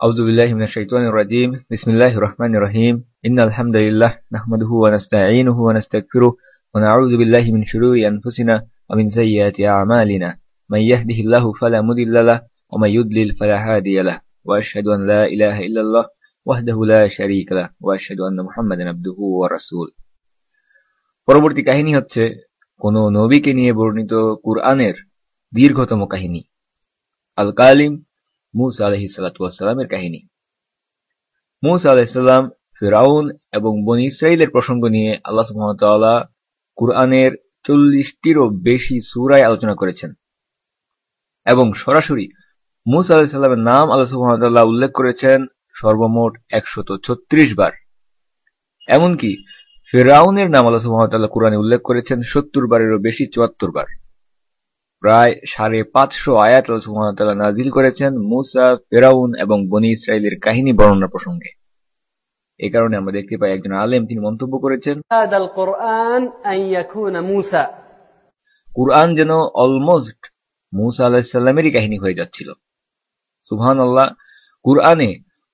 أعوذ بالله من الشيطان الرجيم بسم الله الرحمن الرحيم إن الحمد لله نحمده ونستعينه ونستغفره ونعوذ بالله من شرور أنفسنا ومن سيئات أعمالنا من يهده الله فلا مضل له ومن يضلل فلا هادي له وأشهد أن لا إله إلا الله وحده لا شريك له وأشهد أن محمدا عبده ورسوله পরবর্তী কাহিনী হচ্ছে কোন নবীকে নিয়ে বর্ণিত কুরআনের দীর্ঘতম কাহিনী আল কালিম মুসা আলাইহিস সালাতু ওয়াস সালামের কাহিনী। মুসা আলাইহিস সালাম, ফিরআউন এবং বনী ইসরাইলের প্রসঙ্গ নিয়ে আল্লাহ সুবহানাহু ওয়া তাআলা কুরআনের 40টিরও বেশি সূরায় আলোচনা করেছেন এবং সরাসরি মুসা আলাইহিস সালামের নাম আল্লাহ সুবহানাহু ওয়া তাআলা উল্লেখ করেছেন সর্বমোট 136 বার। এমনকি ফিরআউনের নাম আল্লাহ সুবহানাহু ওয়া তাআলা কুরআনে উল্লেখ করেছেন 70 বারেরও বেশি, 74 বার। প্রায় 550 আয়াত আল্লাহ সুবহানাহু ওয়া তাআলা নাযিল করেছেন মুসা, ফিরআউন এবং বনী ইসরাইলের কাহিনী বর্ণনা প্রসঙ্গে। এই কারণে আমরা দেখতে পাই একজন আলেম তিনি মন্তব্য করেছেন, কুরআন যেন অলমোস্ট মুসা আলাইহিস সালামেরই কাহিনী হয়ে যাচ্ছিল। সুবহানাল্লাহ, কুরআনে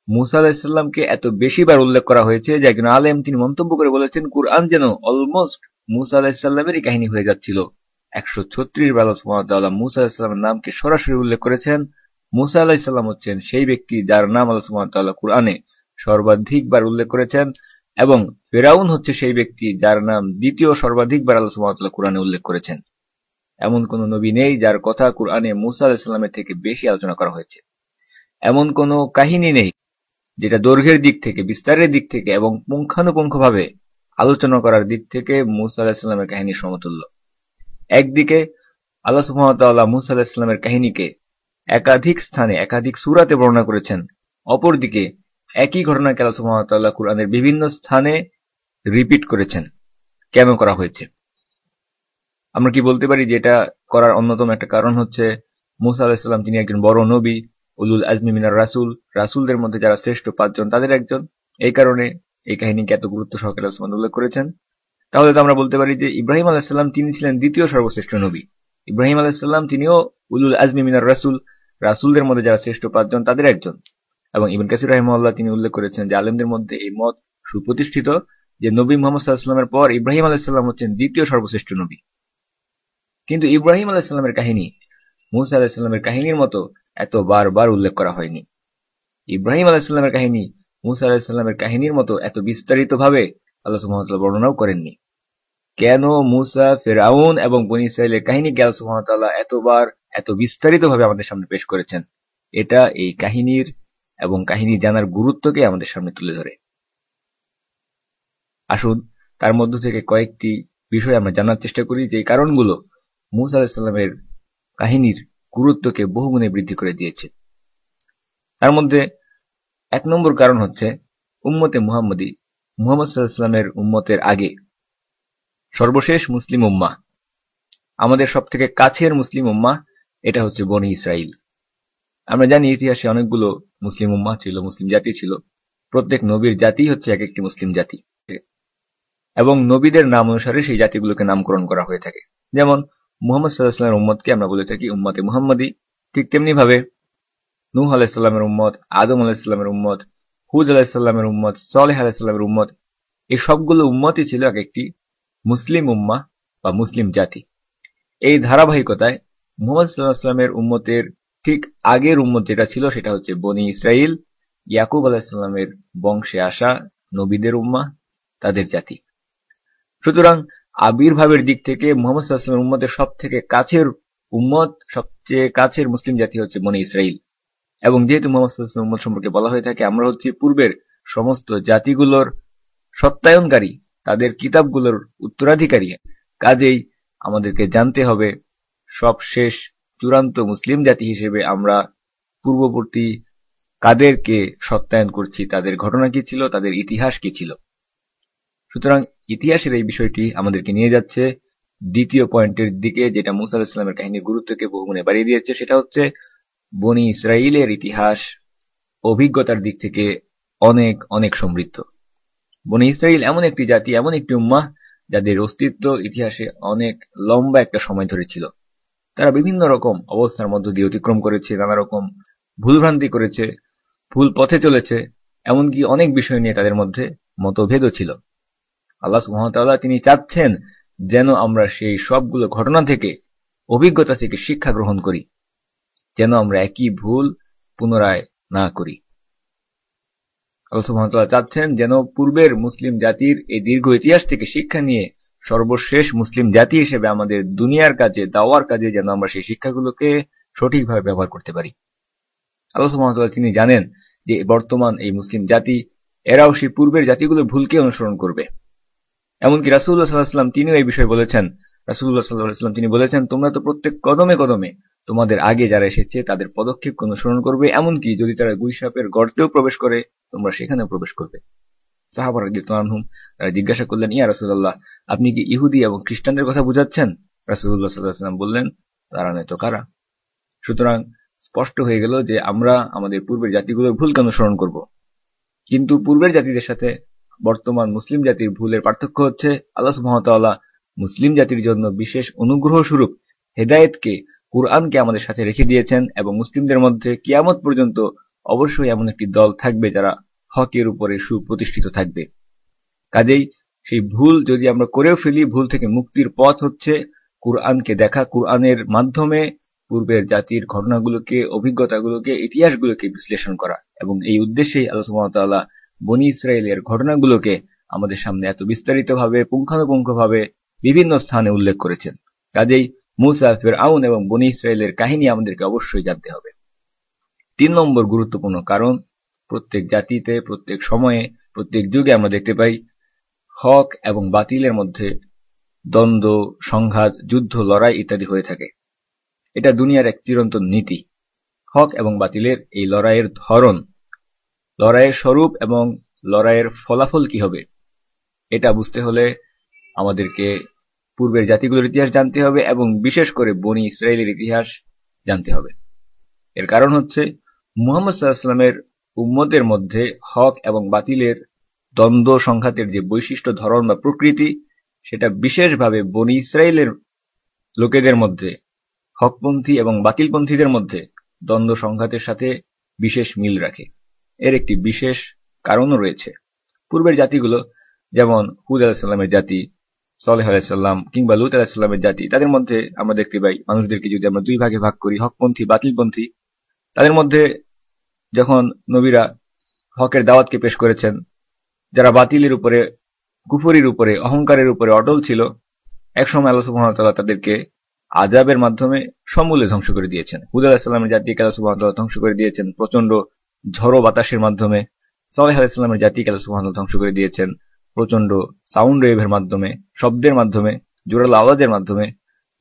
মুসা আলাইহিস সালামকে এত বেশি বার উল্লেখ করা হয়েছে যে একজন আলেম তিনি মন্তব্য করে বলেছেন কুরআন যেন অলমোস্ট মুসা আলাইহিস সালামেরই কাহিনী হয়ে যাচ্ছিল। 136 বার আল্লাহ সুবহানাহু ওয়া তাআলা মুসা আলাইহিস সালামের নামকে সরাসরি উল্লেখ করেছেন। মুসা আলাইহিস সালাম হচ্ছেন সেই ব্যক্তি যার নাম আল্লাহ সুবহানাহু ওয়া তাআলা কুরআনে সর্বাধিকবার উল্লেখ করেছেন, এবং ফিরআউন হচ্ছে সেই ব্যক্তি যার নাম দ্বিতীয় সর্বাধিকবার আল্লাহ সুবহানাহু ওয়া তাআলা কুরআনে উল্লেখ করেছেন। এমন কোন নবী নেই যার কথা কুরআনে মুসা আলাইহিস সালামের থেকে বেশি আলোচনা করা হয়েছে। এমন কোন কাহিনী নেই যেটা দৈর্ঘ্যের দিক থেকে, বিস্তারের দিক থেকে এবং পুঙ্খানুপুঙ্খভাবে আলোচনা করার দিক থেকে মুসা আলাইহিস সালামের কাহিনীর সমতুল্য। একদিকে আল্লাহ সুবহানাহু ওয়া তাআলা মুসা আলাইহিস সালামের কাহিনীকে একাধিক স্থানে একাধিক সূরাতে বর্ণনা করেছেন, অপরদিকে একই ঘটনাকে আল্লাহ সুবহানাহু ওয়া তাআলা কুরআনের বিভিন্ন স্থানে রিপিট করেছেন। কেন করা হয়েছে? আমরা কি বলতে পারি যে এটা করার অন্যতম একটা কারণ হচ্ছে মুসা আলাইহিস সালাম তিনি একজন বড় নবী, উলুল আজমি মিনার রাসূল, রাসূলদের মধ্যে যারা শ্রেষ্ঠ 5 জন তাদের একজন, এই কারণে এই কাহিনীকে এত গুরুত্ব সহকারে আল্লাহ সুবহানাহু উল্লেখ করেছেন। তাহলে তো আমরা বলতে পারি যে ইব্রাহিম আলাইহিস সালাম তিনি ছিলেন দ্বিতীয় সর্বশ্রেষ্ঠ নবী। ইব্রাহিম আলাইহিস সালাম তিনিও উলুল আজমি মিনার রাসূল, রাসূলদের মধ্যে যারা শ্রেষ্ঠ 5 জন তাদের একজন। এবং ইবনে কাসির রাহিমাহুল্লাহ তিনি উল্লেখ করেছেন যে আলেমদের মধ্যে এই মত সুপ্রতিষ্ঠিত যে নবী মুহাম্মদ সাল্লাল্লাহু আলাইহি ওয়াসাল্লামের পর ইব্রাহিম আলাইহিস সালাম হচ্ছেন দ্বিতীয় সর্বশ্রেষ্ঠ নবী। কিন্তু ইব্রাহিম আলাইহিস সালামের কাহিনী মুসা আলাইহিস সালামের কাহিনীর মতো এত বারবার উল্লেখ করা হয়নি। ইব্রাহিম আলাইহিস সালামের কাহিনী মুসা আলাইহিস সালামের কাহিনীর মতো এত বিস্তারিতভাবে আল্লাহ সুবহানাহু ওয়া তাআলা বর্ণনাও করেননি। কেন মুসা, ফিরআউন এবং বনী ইসরাইলের কাহিনীকে আল্লাহ সুবহানাহু ওয়া তাআলা এতবার এত বিস্তারিতভাবে আমাদের সামনে পেশ করেছেন? এটা এই কাহিনীর এবং কাহিনী জানার গুরুত্বকে আমাদের সামনে তুলে ধরে। আসুন তার মধ্য থেকে কয়েকটি বিষয় আমরা জানার চেষ্টা করি যে এই কারণগুলো মুসা আলাইহিস সালামের কাহিনীর গুরুত্বকে বহুগুণে বৃদ্ধি করে দিয়েছে। তার মধ্যে 1 নম্বর কারণ হচ্ছে উম্মতে মুহাম্মদী, মুহাম্মদ সাল্লাল্লাহু আলাইহি ওয়াসাল্লামের উম্মতের আগে সর্বশেষ মুসলিম উম্মাহ, আমাদের সবথেকে কাছের মুসলিম উম্মাহ, এটা হচ্ছে বনী ইসরাইল। আমরা জানি ইতিহাসে অনেকগুলো মুসলিম উম্মাহ ছিল, মুসলিম জাতি ছিল। প্রত্যেক নবীর জাতি হচ্ছে এক একটি মুসলিম জাতি এবং নবীদের নাম অনুসারে সেই জাতিগুলোকে নামকরণ করা হয়ে থাকে। যেমন মুহাম্মদ সাল্লাল্লাহু আলাইহি ওয়াসাল্লামের উম্মতকে আমরা বলে থাকি উম্মতে মুহাম্মদী, ঠিক তেমনি ভাবে নূহ আলাইহিস সালামের উম্মত, আদম আলাইহিস সালামের উম্মত, হুদ আলাইহিস সালামের উম্মত, সালেহ আলাইহিস সালামের উম্মত, এই সবগুলো উম্মতই ছিল এক একটি মুসলিম উম্মাহ বা মুসলিম জাতি। এই ধারাবাহিকতায় মুহাম্মদ সাল্লাল্লাহু আলাইহি ওয়াসাল্লামের উম্মতের ঠিক আগের উম্মত যেটা ছিল সেটা হচ্ছে বনী ইসরাইল, ইয়াকুব আলাইহিস সালামের বংশে আসা নবীদের উম্মাহ, তাদের জাতি। সুতরাং আবির্ভাবের দিক থেকে মুহাম্মদ সাল্লাল্লাহু আলাইহি ওয়াসাল্লামের উম্মতের সবথেকে কাছের উম্মত, সবচেয়ে কাছের মুসলিম জাতি হচ্ছে বনী ইসরাইল। এবং যেহেতু মুহাম্মদ সাল্লাল্লাহু আলাইহি ওয়াসাল্লামের উম্মত সম্পর্কে বলা হয়ে থাকে আমরা হচ্ছে পূর্বের সমস্ত জাতিগুলোর সত্যায়নকারী, তাদের কিতাবগুলোর উত্তরাধিকারী, কাজেই আমাদেরকে জানতে হবে সবশেষ চূড়ান্ত মুসলিম জাতি হিসেবে আমরা পূর্ববর্তী কাদেরকে সত্যায়ন করছি, তাদের ঘটনা কি ছিল, তাদের ইতিহাস কি ছিল। সুতরাং ইতিহাসের এই বিষয়টি আমাদেরকে নিয়ে যাচ্ছে দ্বিতীয় পয়েন্টের দিকে, যেটা মুসা আলাইহিস সালামের কাহিনীর গুরুত্বকে বহুগুণে বাড়িয়ে দিয়েছে। সেটা হচ্ছে বনী ইসরাইলের ইতিহাস অভিজ্ঞতার দিক থেকে অনেক অনেক সমৃদ্ধ। বনী ইসরাইল এমন একটি জাতি, এমন একটি উম্মাহ যাদের অস্তিত্ব ইতিহাসে অনেক লম্বা একটা সময় ধরে ছিল। তারা বিভিন্ন রকম অবস্থার মধ্য দিয়ে অতিক্রম করেছে, নানা রকম ভুলভ্রান্তি করেছে, ভুল পথে চলেছে, এমনকি অনেক বিষয় নিয়ে তাদের মধ্যে মতভেদও ছিল। আল্লাহ সুবহানাহু ওয়া তাআলা তিনি চাচ্ছেন যেন আমরা সেই সবগুলো ঘটনা থেকে, অভিজ্ঞতা থেকে শিক্ষা গ্রহণ করি, যেন আমরা একই ভুল পুনরায় না করি। আল্লাহ সুবহানাহু ওয়া তাআলা চাচ্ছেন যেন পূর্বের মুসলিম জাতির এই দীর্ঘ ইতিহাস থেকে শিক্ষা নিয়ে সর্বশেষ মুসলিম জাতি হিসেবে আমাদের দুনিয়ার কাজে, দাওয়ার কাজে যেন আমরা সেই শিক্ষাগুলোকে সঠিকভাবে ব্যবহার করতে পারি। আল্লাহ সুবহানাহু ওয়া তাআলা তিনি জানেন যে বর্তমান এই মুসলিম জাতি এরাও সেই পূর্বের জাতিগুলোর ভুলকে অনুসরণ করবে। এমনকি রাসূলুল্লাহ সাল্লাল্লাহু আলাইহি ওয়াসাল্লাম তিনিও এই বিষয়ে বলেছেন। রাসূলুল্লাহ সাল্লাল্লাহু আলাইহি ওয়াসাল্লাম তিনি বলেছেন, তোমরা তো প্রত্যেক কদমে কদমে তোমাদের আগে যারা এসেছে তাদের পদক্ষেপকে অনুসরণ করবে, এমনকি যদি তারা গুইসাপের গর্তেও প্রবেশ করে তোমরা সেখানেও প্রবেশ করবে। সাহাবারা রাদিয়াল্লাহু আনহুম তারা জিজ্ঞাসা করলেন, ইয়া রাসূলুল্লাহ, আপনি কি ইহুদি এবং খ্রিস্টানদের কথা বুঝাচ্ছেন? রাসূলুল্লাহ সাল্লাল্লাহু আলাইহি ওয়াসাল্লাম বললেন, তারা নয় তো কারা? সুতরাং স্পষ্ট হয়ে গেল যে আমরা আমাদের পূর্বের জাতিগুলোর ভুলকে অনুসরণ করব। কিন্তু পূর্বের জাতিদের সাথে বর্তমান মুসলিম জাতির ভুলের পার্থক্য হচ্ছে আল্লাহ সুবহানাহু ওয়া তাআলা মুসলিম জাতির জন্য বিশেষ অনুগ্রহ স্বরূপ হেদায়েতকে, কুরআনকে আমাদের সাথে রেখে দিয়েছেন এবং মুসলিমদের মধ্যে কিয়ামত পর্যন্ত অবশ্যই এমন একটি দল থাকবে যারা হকের উপরে সুপ্রতিষ্ঠিত থাকবে। কাজেই সেই ভুল যদি আমরা করেও ফেলি, ভুল থেকে মুক্তির পথ হচ্ছে কুরআনকে দেখা, কুরআনের মাধ্যমে পূর্বের জাতির ঘটনাগুলোকে, অভিজ্ঞতাগুলোকে, ইতিহাসগুলোকে বিশ্লেষণ করা। এবং এই উদ্দেশ্যেই আল্লাহ সুবহানাহু ওয়া তাআলা বনী ইসরাইলের ঘটনাগুলোকে আমাদের সামনে এত বিস্তারিতভাবে, পুঙ্খানুপুঙ্খভাবে বিভিন্ন স্থানে উল্লেখ করেছেন। কাজেই মূসা, ফিরআউন এবং বনী ইসরাইলের কাহিনী আমাদেরকে অবশ্যই জানতে হবে। ৩ নম্বর গুরুত্বপূর্ণ কারণ, প্রত্যেক জাতিতে, প্রত্যেক সময়ে, প্রত্যেক যুগে আমরা দেখতে পাই হক এবং বাতিলের মধ্যে দ্বন্দ্ব, সংঘাত, যুদ্ধ, লড়াই ইত্যাদি হয়ে থাকে। এটা দুনিয়ার এক চিরন্তন নীতি। হক এবং বাতিলের এই লড়াইয়ের ধরন, লড়াইয়ের স্বরূপ এবং লড়াইয়ের ফলাফল কি হবে, এটা বুঝতে হলে আমাদেরকে পূর্বের জাতিগুলোর ইতিহাস জানতে হবে এবং বিশেষ করে বনী ইসরায়েলের ইতিহাস জানতে হবে। এর কারণ হচ্ছে মুহাম্মদ সাল্লাল্লাহু আলাইহি ওয়াসাল্লামের উম্মতের মধ্যে হক এবং বাতিলের দ্বন্দ্ব সংঘাতের যে বৈশিষ্ট্য, ধরন বা প্রকৃতি, সেটা বিশেষভাবে বনী ইসরায়েলের লোকেদের মধ্যে, হকপন্থী এবং বাতিলপন্থীদের মধ্যে দ্বন্দ্ব সংঘাতের সাথে বিশেষ মিল রাখে। এর একটি বিশেষ কারণও রয়েছে। পূর্বের জাতিগুলো, যেমন হুদ আলাইহিস সালামের জাতি, সালেহ আলাইহিস সালাম কিংবা লূত আলাইহিস সালামের জাতি, তাদের মধ্যে আমরা দেখতে পাই মানুষদেরকে যদি আমরা দুই ভাগে ভাগ করি, হকপন্থী, বাতিলপন্থী, তাদের মধ্যে যখন নবীরা হকের দাওয়াতকে পেশ করেছেন, যারা বাতিলের উপরে, কুফরির উপরে, অহংকারের উপরে অটল ছিল, একসময় আল্লাহ সুবহানাহু ওয়া তাআলা তাদেরকে আযাবের মাধ্যমে সমূলে ধ্বংস করে দিয়েছেন। হুদ আলাইহিস সালামের জাতিকে আল্লাহ সুবহানাহু ওয়া তাআলা ধ্বংস করে দিয়েছেন প্রচন্ড ঝড়ো বাতাসের মাধ্যমে। সালেহ আলাইহিস সালামের জাতিকে আল্লাহ সুবহানাহু ওয়া তাআলা ধ্বংস করে দিয়েছেন প্রচন্ড সাউন্ড ওয়েভের মাধ্যমে, শব্দের মাধ্যমে, জোরালো আওয়াজের মাধ্যমে।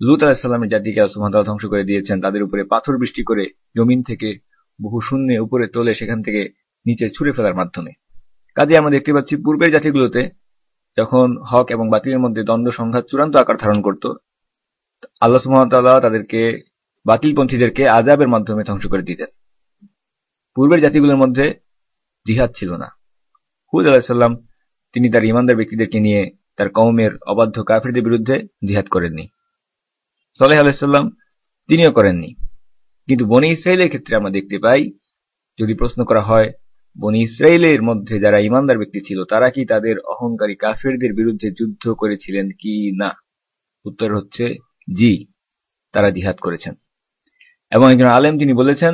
লূত আলাইহিস সালামের জাতিকে আল্লাহ সুবহানাহু ওয়া তাআলা ধ্বংস করে দিয়েছেন তাদের উপরে পাথর বৃষ্টি করে, জমিন থেকে বহু শূন্যে উপরে তোলে সেখান থেকে নিচে ছুঁড়ে ফেলার মাধ্যমে। কাজে আমরা দেখতে পাচ্ছি পূর্বের জাতিগুলোতে যখন হক এবং বাতিলের মধ্যে দ্বন্দ্ব সংঘাত চূড়ান্ত আকার ধারণ করত, আল্লাহ সুবহানাহু ওয়া তাআলা তাদেরকে, বাতিলপন্থীদেরকে আযাবের মাধ্যমে ধ্বংস করে দিতেন। পূর্বের জাতিগুলোর মধ্যে জিহাদ ছিল না। হুদ আলাইহিস সালাম তিনি তার ঈমানদার ব্যক্তিদেরকে নিয়ে তার কওমের অবাধ্য কাফিরদের বিরুদ্ধে জিহাদ করেননি। সালেহ আলাইহিস সালাম তিনিও করেননি। কিন্তু বনী ইসরাইলের ক্ষেত্রে আমরা দেখতে পাই, যদি প্রশ্ন করা হয় বনী ইসরাইলের মধ্যে যারা ঈমানদার ব্যক্তি ছিল তারা কি তাদের অহংকারী কাফিরদের বিরুদ্ধে যুদ্ধ করেছিলেন কি না, উত্তর হচ্ছে জি, তারা জিহাদ করেছেন। এবং একজন আলেম তিনি বলেছেন,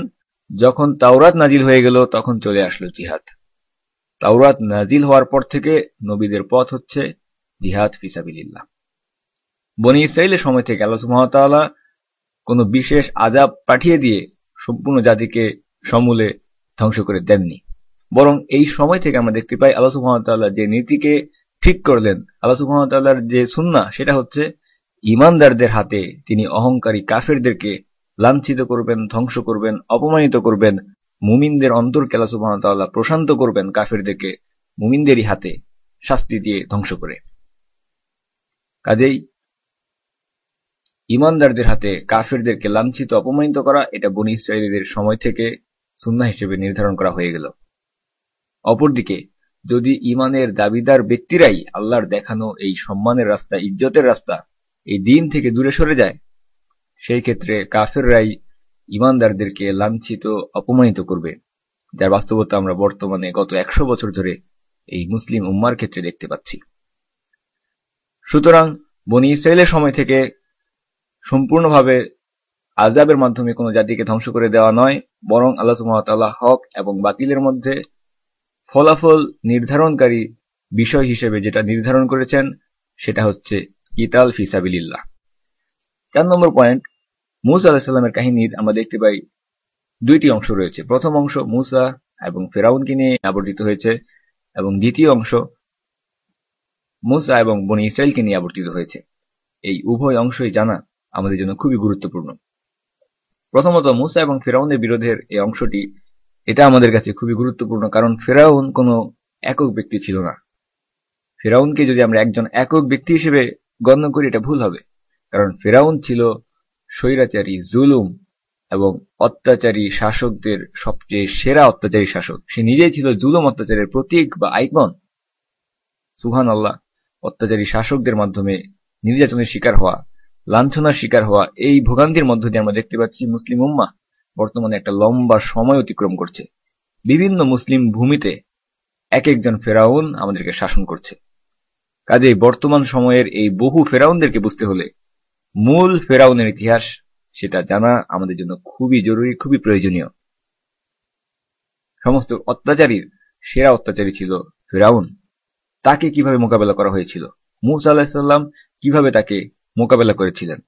যখন তাওরাত নাজিল হয়ে গেল তখন চলে আসলো জিহাদ। তাওরাত নাজিল হওয়ার পর থেকে নবীদের পথ হচ্ছে জিহাদ ফিসাবিলিল্লাহ। বনী ইসরাইলের সময় থেকে আল্লাহ সুবহানাহু ওয়া তাআলা কোনো বিশেষ আযাব পাঠিয়ে দিয়ে সম্পূর্ণ জাতিকে সমূলে ধ্বংস করে দেননি, বরং এই সময় থেকে আমরা দেখতে পাই আল্লাহ সুবহানাহু ওয়া তাআলা যে নীতিকে ঠিক করলেন, আল্লাহ সুবহানাহু ওয়া তাআলার যে সুন্নাহ, সেটা হচ্ছে ঈমানদারদের হাতে তিনি অহংকারী কাফিরদেরকে লাঞ্ছিত করবেন, ধ্বংস করবেন, অপমানিত করবেন। মুমিনদের অন্তরকে আল্লাহ সুবহানাহু ওয়া তাআলা প্রশান্ত করবেন কাফিরদেরকে মুমিনদেরই হাতে শাস্তি দিয়ে ধ্বংস করে। কাজেই ঈমানদারদের হাতে কাফিরদেরকে লাঞ্ছিত, অপমানিত করা, এটা বনী ইসরাঈলীদের সময় থেকে সুন্নাহ হিসেবে নির্ধারণ করা হয়ে গেল। অপরদিকে যদি ঈমানের দাবিদার ব্যক্তিরাই আল্লাহর দেখানো এই সম্মানের রাস্তা, ইজ্জতের রাস্তা, এই দ্বীন থেকে দূরে সরে যায়, সেই ক্ষেত্রে কাফেররাই ঈমানদারদেরকে লাঞ্ছিত, অপমানিত করবে। যার বাস্তবতা আমরা বর্তমানে গত 100 বছর ধরে এই মুসলিম উম্মার ক্ষেত্রে দেখতে পাচ্ছি। সুতরাং বনী ইসরায়েলের সময় থেকে সম্পূর্ণভাবে আযাবের মাধ্যমে কোনো জাতিকে ধ্বংস করে দেওয়া নয়, বরং আল্লাহ সুবহানাহু ওয়া তাআলা হক এবং বাতিলের মধ্যে ফলাফল নির্ধারণকারী বিষয় হিসেবে যেটা নির্ধারণ করেছেন সেটা হচ্ছে কিতাল ফি সাবিলিল্লাহ। 4 নম্বর পয়েন্ট, মূসা আলাইহিস সালামের কাহিনীর আমরা দেখতে পাই দুইটি অংশ রয়েছে। প্রথম অংশ মূসা এবং ফেরাউনকে নিয়ে আবর্তিত হয়েছে, এবং দ্বিতীয় অংশ মূসা এবং বনী ইসরায়েলকে নিয়ে আবর্তিত হয়েছে। এই উভয় অংশই জানা আমাদের জন্য খুবই গুরুত্বপূর্ণ। প্রথমত মূসা এবং ফেরাউনের বিরোধের এই অংশটি, এটা আমাদের কাছে খুবই গুরুত্বপূর্ণ, কারণ ফেরাউন কোনো একক ব্যক্তি ছিল না। ফেরাউনকে যদি আমরা একজন একক ব্যক্তি হিসেবে গণ্য করি এটা ভুল হবে, কারণ ফেরাউন ছিল স্বৈরাচারী, জুলুম এবং অত্যাচারী শাসকদের সবচেয়ে সেরা অত্যাচারী শাসক। সে নিজেই ছিল জুলুম অত্যাচারের প্রতীক বা আইকন। সুবহানাল্লাহ, অত্যাচারী শাসকদের মাধ্যমে নির্যাতনের শিকার হওয়া, লাঞ্ছনার শিকার হওয়া, এই ভোগান্তির মধ্য দিয়ে আমরা দেখতে পাচ্ছি মুসলিম উম্মাহ বর্তমানে একটা লম্বা সময় অতিক্রম করছে। বিভিন্ন মুসলিম ভূমিতে এক একজন ফেরাউন আমাদেরকে শাসন করছে। কাজেই বর্তমান সময়ের এই বহু ফেরাউনদেরকে বুঝতে হলে মূল ফেরাউনের ইতিহাস সেটা জানা আমাদের জন্য খুবই জরুরি, খুবই প্রয়োজনীয়। সমস্ত অত্যাচারীর সেরা অত্যাচারী ছিল ফেরাউন। তাকে কিভাবে মোকাবেলা করা হয়েছিল, মূসা আলাইহিস সালাম কিভাবে তাকে মোকাবেলা করেছিলেন।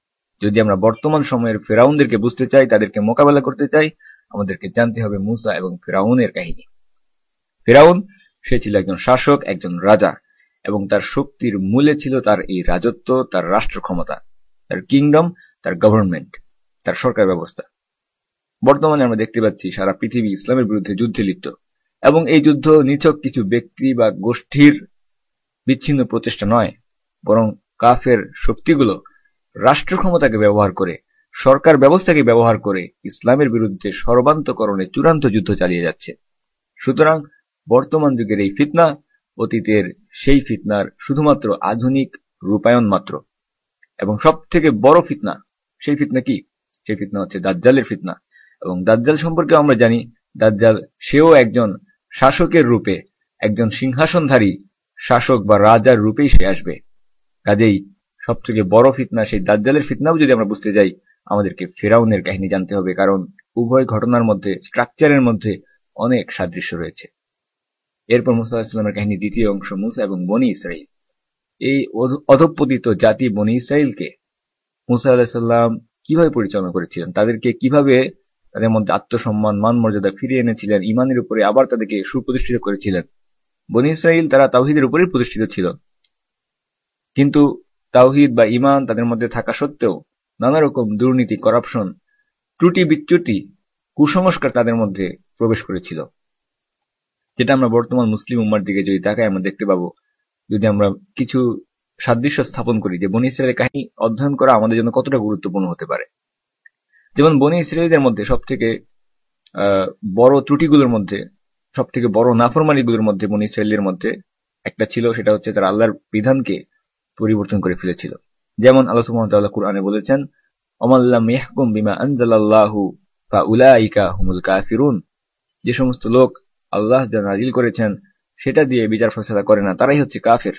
যদি আমরা বর্তমান সময়ের ফেরাউনদেরকে বুঝতে চাই, তাদেরকে মোকাবেলা করতে চাই, আমাদেরকে জানতে হবে মূসা এবং ফেরাউনের কাহিনী। ফেরাউন সে ছিল একজন শাসক, একজন রাজা, এবং তার শক্তির মূলে ছিল তার এই রাজত্ব, তার রাষ্ট্র ক্ষমতা, তার কিংডম, তার গভর্নমেন্ট, তার সরকার ব্যবস্থা। বর্তমানে আমরা দেখতে পাচ্ছি সারা পৃথিবী ইসলামের বিরুদ্ধে যুদ্ধে লিপ্ত, এবং এই যুদ্ধ নিছক কিছু ব্যক্তি বা গোষ্ঠীর বিচ্ছিন্ন প্রচেষ্টা নয়, বরং কাফের শক্তিগুলো রাষ্ট্র ক্ষমতাকে ব্যবহার করে, সরকার ব্যবস্থাকে ব্যবহার করে ইসলামের বিরুদ্ধে সর্বান্তকরণে চূড়ান্ত যুদ্ধ চালিয়ে যাচ্ছে। সুতরাং বর্তমান যুগের এই ফিতনা অতীতের সেই ফিতনার শুধুমাত্র আধুনিক রূপায়ণ মাত্র, এবং সব থেকে বড় ফিতনা, সেই ফিতনা কি? সেই ফিতনা হচ্ছে দাজ্জালের ফিতনা। এবং দাজ্জাল সম্পর্কে আমরা জানি, দাজ্জাল সেও একজন শাসকের রূপে, একজন সিংহাসনধারী শাসক বা রাজার রূপেই সে আসবে। কাজেই সব থেকে বড় ফিতনা সেই দাজ্জালের ফিতনাও যদি আমরা বুঝতে যাই, আমাদেরকে ফেরাউনের কাহিনী জানতে হবে, কারণ উভয় ঘটনার মধ্যে, স্ট্রাকচারের মধ্যে অনেক সাদৃশ্য রয়েছে। এরপর মূসা আলাইহিস সালামের কাহিনী দ্বিতীয় অংশ, মূসা এবং বনী ইসরাইল। এই অধঃপতিত জাতি বনী ইসরাইলকে মূসা আলাইহিস সালাম কিভাবে পরিচালনা করেছিলেন, তাদেরকে কিভাবে তাদের মধ্যে আত্মসম্মান, মান মর্যাদা ফিরিয়ে এনেছিলেন, ইমানের উপরে আবার তাদেরকে সুপ্রতিষ্ঠিত করেছিলেন। বনী ইসরাইল তারা তাওহীদের উপরেই প্রতিষ্ঠিত ছিল, কিন্তু তাওহীদ বা ইমান তাদের মধ্যে থাকা সত্ত্বেও নানা রকম দুর্নীতি, করাপশন, ত্রুটি বিচ্যুতি, কুসংস্কার তাদের মধ্যে প্রবেশ করেছিল, যেটা আমরা বর্তমান মুসলিম উম্মার দিকে যদি তাকাই আমরা দেখতে পাবো। যদি আমরা কিছু সাদৃশ্য স্থাপন করি যে বনী ইসরায়েলের কাহিনী অধ্যয়ন করা আমাদের জন্য কতটা গুরুত্বপূর্ণ হতে পারে। যেমন বনী ইসরায়েলদের মধ্যে সব থেকে বড় ত্রুটিগুলোর মধ্যে, সব থেকে বড় নাফরমানিগুলোর মধ্যে বনী ইসরায়েলের মধ্যে একটা ছিল, সেটা হচ্ছে তারা আল্লাহর বিধানকে পরিবর্তন করে ফেলেছিল। যেমন আল্লাহ সুবহানাহু ওয়া তাআলা কুরআনে বলেছেন, ওমান লাম ইয়াহকুম বিমা আনজালাল্লাহু ফাউলাইকা হুমুল কাফিরুন। যে সমস্ত লোক আল্লাহ যা নাজিল করেছেন সেটা দিয়ে বিচার ফয়সালা করে না, তারাই হচ্ছে কাফের।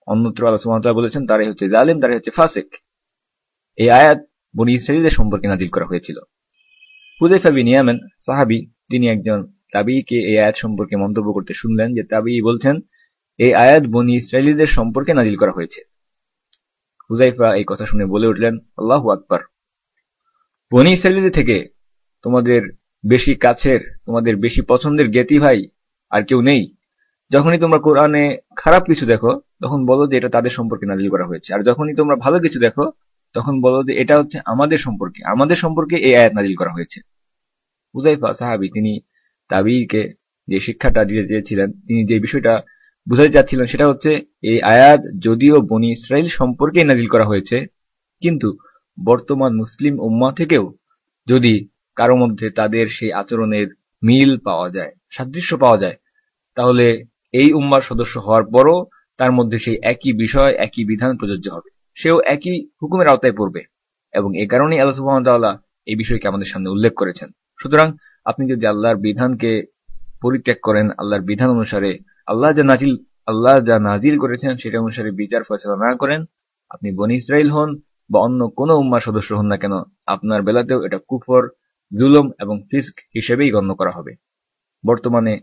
অন্যত্র আল্লাহ সুবহানাহু ওয়া তাআলা বলেছেন তারাই হচ্ছে জালিম, তারাই হচ্ছে ফাসিক। এই আয়াত বনী ইসরাইলদের সম্পর্কে নাজিল করা হয়েছিল। হুযায়ফা বিন ইয়ামান সাহাবী, তিনি একজন তাবীকে এই আয়াত সম্পর্কে মন্তব্য করতে শুনলেন যে তাবী বলছেন এই আয়াত বনী ইসরাইলীদের সম্পর্কে নাজিল করা হয়েছে। হুযায়ফা এই কথা শুনে বলে উঠলেন, আল্লাহু আকবার, বনী ইসরাইলীদের থেকে তোমাদের বেশি কাছের, তোমাদের বেশি পছন্দের জ্ঞাতি ভাই আর কেউ নেই। যখনই তোমরা কোরআনে খারাপ কিছু দেখো তখন বলো যে এটা তাদের সম্পর্কে নাজিল করা হয়েছে, আর যখনই তোমরা ভালো কিছু দেখো তখন বলো যে এটা হচ্ছে আমাদের সম্পর্কে এই আয়াত নাজিল করা হয়েছে। হুযায়ফা সাহাবী, তিনি তাবীকে যে শিক্ষাটা দিতে চেয়েছিলেন, তিনি যে বিষয়টা বুঝাতে চাচ্ছিলেন সেটা হচ্ছে এই আয়াত যদিও বনী ইসরাইল সম্পর্কে নাজিল করা হয়েছে, কিন্তু বর্তমান মুসলিম উম্মাহ থেকেও যদি কারো মধ্যে তাদের সেই আচরণের মিল পাওয়া যায়, সাদৃশ্য পাওয়া যায়, তাহলে এই উম্মার সদস্য হওয়ার পরও তার মধ্যে সেই একই বিষয়, একই বিধান প্রযোজ্য হবে, সেও একই হুকুমের আওতায় পড়বে। এবং এ কারণেই আল্লাহ সুবহানাহু ওয়া তাআলা এই বিষয়কে আমাদের সামনে উল্লেখ করেছেন। সুতরাং আপনি যদি আল্লাহর বিধানকে পরিত্যাগ করেন, আল্লাহর বিধান অনুসারে আল্লাহ যা নাজিল করেছেন সেটা অনুসারে বিচার ফয়সালা না করেন, আপনি বনী ইসরাইল হন বা অন্য কোনো উম্মার সদস্য হন না কেন, আপনার বেলাতেও এটা কুফর, জুলুম এবং ফিস্ক হিসেবেই গণ্য করা হবে। বর্তমানে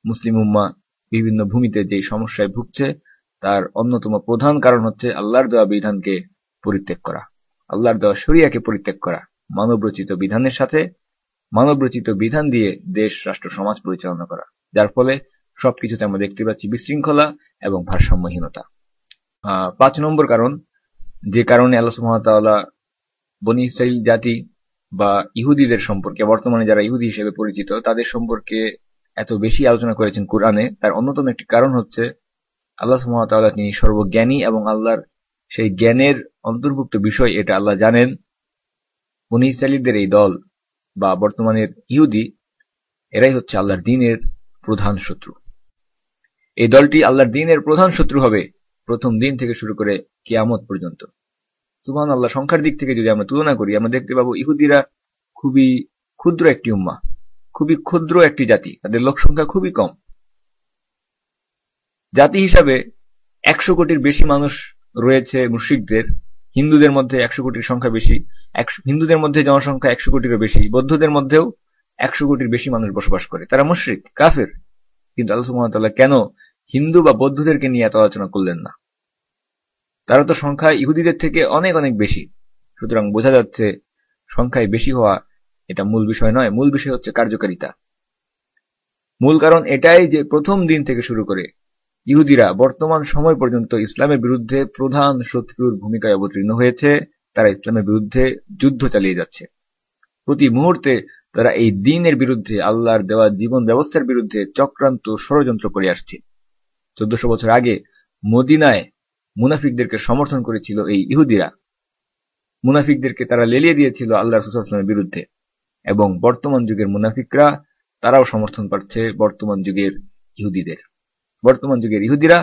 মুসলিম উম্মাহ বিভিন্ন ভূমিতে যে সমস্যায় ভুগছে তার অন্যতম প্রধান কারণ হচ্ছে আল্লাহর দেওয়া বিধানকে পরিত্যাগ করা, আল্লাহর দেওয়া শরিয়াকে পরিত্যাগ করা, মানবরচিত বিধানের সাথে মানবরচিত বিধান দিয়ে দেশ, রাষ্ট্র, সমাজ পরিচালনা করা, যার ফলে সবকিছুতে আমরা দেখতে পাচ্ছি বিশৃঙ্খলা এবং ভারসাম্যহীনতা। ৫ নম্বর কারণ, যে কারণে আল্লাহ সুবহানাহু ওয়া তাআলা বনী ইসরাইল জাতি বা ইহুদিদের সম্পর্কে, বর্তমানে যারা ইহুদি হিসেবে পরিচিত, তাদের সম্পর্কে এত বেশি আলোচনা করেছেন কোরআনে, তার অন্যতম একটি কারণ হচ্ছে আল্লাহ সুবহানাহু ওয়া তাআলা তিনি সর্বজ্ঞানী এবং আল্লাহর সেই জ্ঞানের অন্তর্ভুক্ত বিষয় এটা আল্লাহ জানেন। বনী ইসরাইলদের এই দল বা বর্তমানের ইহুদি, এরাই হচ্ছে আল্লাহর দ্বীনের প্রধান শত্রু। এই দলটি আল্লাহর দ্বীনের প্রধান শত্রু হবে প্রথম দিন থেকে শুরু করে কিয়ামত পর্যন্ত। সুবহানাল্লাহ, সংখ্যার দিক থেকে যদি আমরা তুলনা করি, আমরা দেখতে পাবো ইহুদিরা খুবই ক্ষুদ্র একটি উম্মাহ, খুবই ক্ষুদ্র একটি জাতি, তাদের লোক সংখ্যা খুবই কম। জাতি হিসাবে 100 কোটির বেশি মানুষ রয়েছে মুশরিকদের, হিন্দুদের মধ্যে 100 কোটির সংখ্যা বেশি, হিন্দুদের মধ্যে জনসংখ্যা 100 কোটিরও বেশি, বৌদ্ধদের মধ্যেও 100 কোটির বেশি মানুষ বসবাস করে, তারা মুশরিক, কাফের। কিন্তু আল্লাহ সুবহানাহু ওয়া তাআলা কেন হিন্দু বা বৌদ্ধদেরকে নিয়ে এত আলোচনা করলেন না? তারা তো সংখ্যায় ইহুদিদের থেকে অনেক অনেক বেশি। সুতরাং বোঝা যাচ্ছে সংখ্যায় বেশি হওয়া এটা মূল বিষয় নয়, মূল বিষয় হচ্ছে কার্যকারিতা। মূল কারণ এটাই যে প্রথম দিন থেকে শুরু করে ইহুদিরা বর্তমান সময় পর্যন্ত ইসলামের বিরুদ্ধে প্রধান শত্রুর ভূমিকায় অবতীর্ণ হয়েছে। তারা ইসলামের বিরুদ্ধে যুদ্ধ চালিয়ে যাচ্ছে। প্রতি মুহূর্তে তারা এই দ্বীনের বিরুদ্ধে, আল্লাহর দেওয়া জীবন ব্যবস্থার বিরুদ্ধে চক্রান্ত, ষড়যন্ত্র করে আসছে। 1400 বছর আগে মদিনায় মুনাফিকদেরকে সমর্থন করেছিল এই ইহুদিরা। মুনাফিকদেরকে তারা লেলিয়ে দিয়েছিল আল্লাহ রাসূল সাল্লাল্লাহু আলাইহি ওয়াসাল্লামের বিরুদ্ধে, এবং বর্তমান যুগের মুনাফিকরা তারাও সমর্থন পাচ্ছে বর্তমান যুগের ইহুদিদের। বর্তমান যুগের ইহুদিরা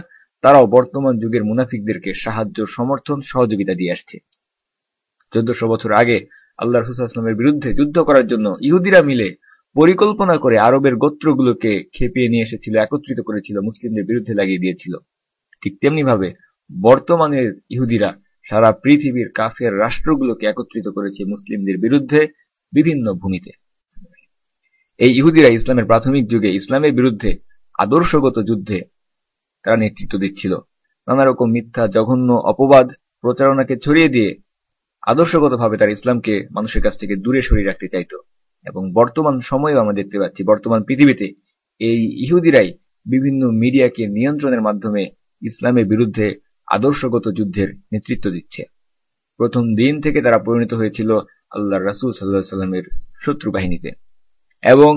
তারাও বর্তমান যুগের মুনাফিকদেরকে সাহায্য, সমর্থন, সহযোগিতা দিয়ে আসছে। 1400 বছর আগে আল্লাহ রাসূল সাল্লাল্লাহু আলাইহি ওয়াসাল্লামের বিরুদ্ধে যুদ্ধ করার জন্য ইহুদিরা মিলে পরিকল্পনা করে আরবের গোত্রগুলোকে খেপিয়ে নিয়ে এসেছিল, একত্রিত করেছিল, মুসলিমদের বিরুদ্ধে লাগিয়ে দিয়েছিল। ঠিক তেমনি ভাবে বর্তমানের ইহুদিরা সারা পৃথিবীর কাফের রাষ্ট্রগুলোকে একত্রিত করেছে মুসলিমদের বিরুদ্ধে বিভিন্ন ভূমিতে। এই ইহুদিরা ইসলামের প্রাথমিক যুগে ইসলামের বিরুদ্ধে আদর্শগত যুদ্ধে তারা নেতৃত্ব দিচ্ছিল। নানা রকম মিথ্যা, জঘন্য অপবাদ, প্রচারণাকে ছড়িয়ে দিয়ে আদর্শগতভাবে তারা ইসলামকে মানুষের কাছ থেকে দূরে সরিয়ে রাখতে চাইত। এবং বর্তমান সময়েও আমরা দেখতে পাচ্ছি বর্তমান পৃথিবীতে এই ইহুদিরাই বিভিন্ন মিডিয়াকে নিয়ন্ত্রণের মাধ্যমে ইসলামের বিরুদ্ধে আদর্শগত যুদ্ধের নেতৃত্ব দিচ্ছে। প্রথম দিন থেকে তারা পরিণত হয়েছিল আল্লাহর রাসূল সাল্লাল্লাহু আলাইহি ওয়াসাল্লামের শত্রু বাহিনীতে, এবং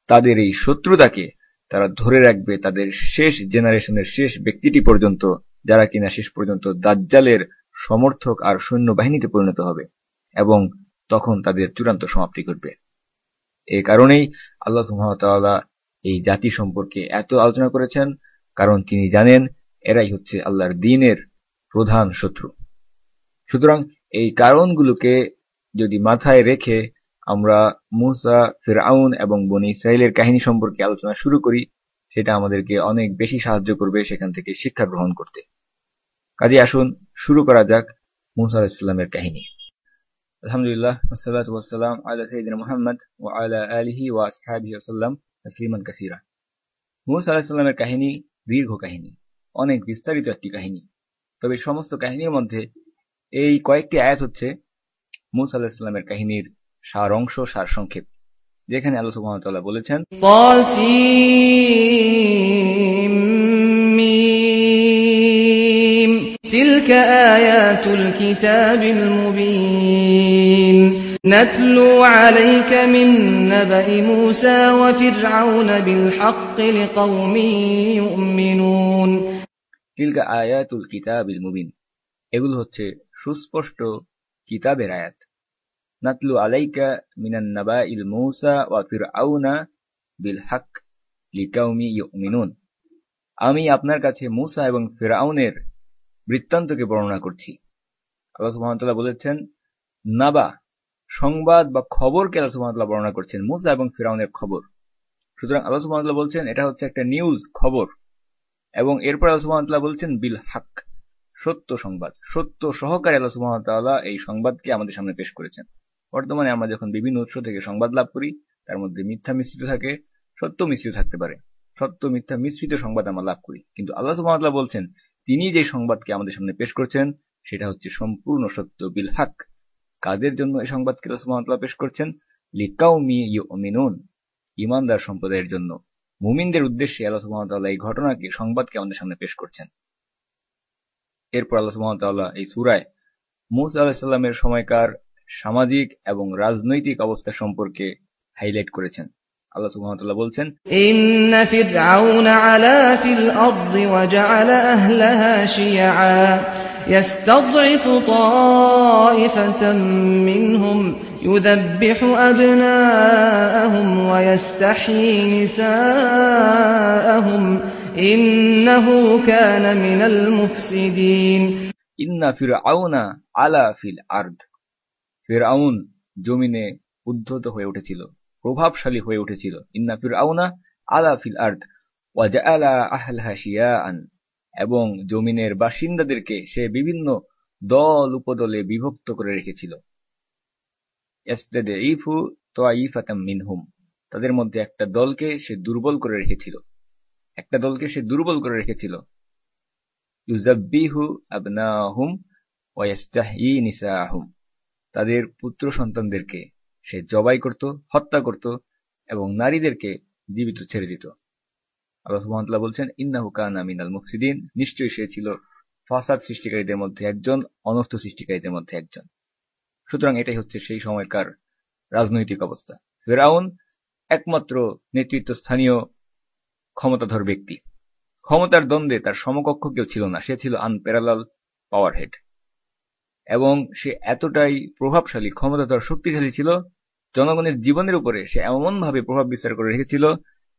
তাদের এই শত্রুতাকে তারা ধরে রাখবে তাদের শেষ জেনারেশনের শেষ ব্যক্তিটি পর্যন্ত, যারা কিনা শেষ পর্যন্ত দাজ্জালের সমর্থক আর সৈন্যবাহিনীতে পরিণত হবে, এবং তখন তাদের চূড়ান্ত সমাপ্তি ঘটবে। এই কারণেই আল্লাহ সুবহানাহু ওয়া তাআলা এই জাতি সম্পর্কে এত আলোচনা করেছেন, কারণ তিনি জানেন এরাই হচ্ছে আল্লাহর দ্বীনের প্রধান শত্রু। সুতরাং এই কারণগুলোকে যদি মাথায় রেখে আমরা মূসা, ফিরআউন এবং বনী ইসরাইলের কাহিনী সম্পর্কে আলোচনা শুরু করি, সেটা আমাদেরকে অনেক বেশি সাহায্য করবে সেখান থেকে শিক্ষা গ্রহণ করতে। কাজে আসুন শুরু করা যাক মূসা আলাইহিস সালামের কাহিনী। আলহামদুলিল্লাহ, ওয়াসসালাতু ওয়াসসালাম আলা সাইয়্যিদিনা মুহাম্মদ ওয়া আলা আলিহি ওয়া আসহাবিহি ওয়াসাল্লাম তাসলিমান কাসীরা। মূসা আলাইহিস সালামের কাহিনী দীর্ঘ কাহিনী, অনেক বিস্তারিত একটি কাহিনী। তবে সমস্ত কাহিনীর মধ্যে এই কয়েকটি আয়াত হচ্ছে মূসা আলাইহিস সালামের কাহিনীর সার অংশ, সার সংক্ষেপ, যেখানে আল্লাহ সুবহানাহু ওয়া তাআলা বলেছেন তাসীম তিলকা আয়াতুল কিতাবিল মুবিন নাতলু আলাইকা মিন নাবাই মূসা ওয়া ফিরআউন বিল হাক্কি লিকাওমিন ইউমিনুন। তিলকা আয়াতুল কিতাবিল মুবিন, এগুলো হচ্ছে সুস্পষ্ট কিতাবের আয়াত। নাতলু আলাইকা মিনান নাবাইল মূসা ওয়া ফিরআউনা বিল হক লিকাওমি ইউমিনুন, আমি আপনার কাছে মূসা এবং ফিরআউনের বৃত্তান্তকে বর্ণনা করছি। আল্লাহ সুবহানাহু ওয়া তাআলা বলেছেন নাবা, সংবাদ বা খবরকে আল্লাহ সুবহানাহু ওয়া তাআলা বর্ণনা করছেন, মুসা এবং ফিরআউনের খবর। সুতরাং আল্লাহ সুবহানাহু ওয়া তাআলা বলছেন এটা হচ্ছে একটা নিউজ, খবর। এবং এরপর আল্লাহ সুবহানাহু ওয়া তাআলা বলছেন বিল হক, সত্য সংবাদ, সত্য সহকারে আল্লাহ সুবহানাহু ওয়া তাআলা এই সংবাদকে আমাদের সামনে পেশ করেছেন। বর্তমানে আমরা যখন বিভিন্ন উৎস থেকে সংবাদ লাভ করি, তার মধ্যে মিথ্যা মিশ্রিত থাকে, সত্য মিশ্রিত থাকতে পারে, সত্য মিথ্যা মিশ্রিত সংবাদ আমরা লাভ করি। কিন্তু আল্লাহ সুবহানাহু ওয়া তাআলা বলছেন তিনি যে সংবাদকে আমাদের সামনে পেশ করছেন সেটা হচ্ছে সম্পূর্ণ সত্য, বিল হক। কাদের জন্য এই সংবাদকে আল্লাহ সুবহানাহু ওয়া তাআলা পেশ করছেন? লিকাউমি ইউমিনুন, ঈমানদার সম্প্রদায়ের জন্য, মুমিনদের উদ্দেশ্যে আল্লাহ সুবহানাহু ওয়া তাআলা এই ঘটনাকে, সংবাদকে আমাদের সামনে পেশ করছেন। এরপর আল্লাহ সুবহানাহু ওয়া তাআলা এই সূরায় মূসা আলাইহিস সালামের সময়কার সামাজিক এবং রাজনৈতিক অবস্থা সম্পর্কে হাইলাইট করেছেন। আল্লাহ সুবহানাহু ওয়া তাআলা বলছেন, ইন্না ফিরআউনা আলা ফিল আরদি ওয়া জাআলা আহলাহা শিয়আ ইয়াস্তাদঈফু তাঈফাতাম মিনহুম ইউযাব্বিহু আবনাআহুম ওয়া ইস্তাহয়ী নিসাআহুম ইন্নাহু কানা মিনাল মুফসিদিন। ইন্না ফিরআউনা আলা ফিল আরদ, ফিরআউন জমিনে উদ্ধত হয়ে উঠেছিল, প্রভাবশালী হয়ে উঠেছিল। ইন্না ফিরআউনা আলা ফিল আরদ ওয়া জাআলা আহলাহা শিয়াআন, এবং জমিনের বাসিন্দাদেরকে সে বিভিন্ন দল উপদলে বিভক্ত করে রেখেছিল। ইয়াস্তাদঈফু তাঈফাতাম মিনহুম, তাদের মধ্যে একটা দলকে সে দুর্বল করে রেখেছিল, একটা দলকে সে দুর্বল করে রেখেছিল। ইউযাব্বিহু আবনাহুম ওয়া ইস্তাহয়ী নিসাআহুম, তাদের পুত্র সন্তানদেরকে সে জবাই করত, হত্যা করত, এবং নারীদেরকে জীবিত ছেড়ে দিত। আল্লাহ সুবহানাহু ওয়া তাআলা বলছেন, ইন্নাহু কানা মিনাল মুফসিদিন, নিশ্চয়ই সে ছিল ফাসাদ সৃষ্টিকারীদের মধ্যে একজন, অনর্থ সৃষ্টিকারীদের মধ্যে একজন। সুতরাং এটাই হচ্ছে সেই সময়কার রাজনৈতিক অবস্থা। ফিরআউন একমাত্র নেতৃত্বস্থানীয় ক্ষমতাধর ব্যক্তি, ক্ষমতার দ্বন্দ্বে তার সমকক্ষ কেউ ছিল না, সে ছিল আনপ্যারালাল পাওয়ার হেড, এবং সে এতটাই প্রভাবশালী, ক্ষমতাধর, শক্তিশালী ছিল, জনগণের জীবনের উপরে সে এমনভাবে প্রভাব বিস্তার করে রেখেছিল,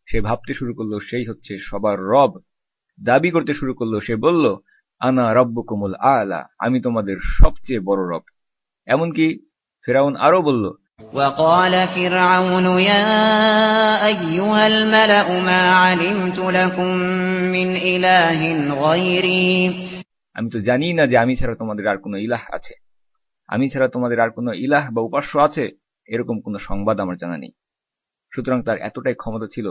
সে ভাবতে শুরু করলো সেই হচ্ছে সবার রব, দাবি করতে শুরু করলো, সে বলল আনা রব্বুকুমুল আলা, আমি তোমাদের সবচেয়ে বড় রব। এমনকি ফিরআউন আরো বলল, وقال فرعون يا أيها الملأ ما علمت لكم من إله غيري, আমি তো জানি না যে আমি ছাড়া তোমাদের আর কোনো ইলাহ আছে, আমি ছাড়া তোমাদের আর কোনো ইলাহ বা উপাস্য আছে, এরকম কোনো সংবাদ আমার জানা নেই। সুতরাং তার এতটাই ক্ষমতা ছিল,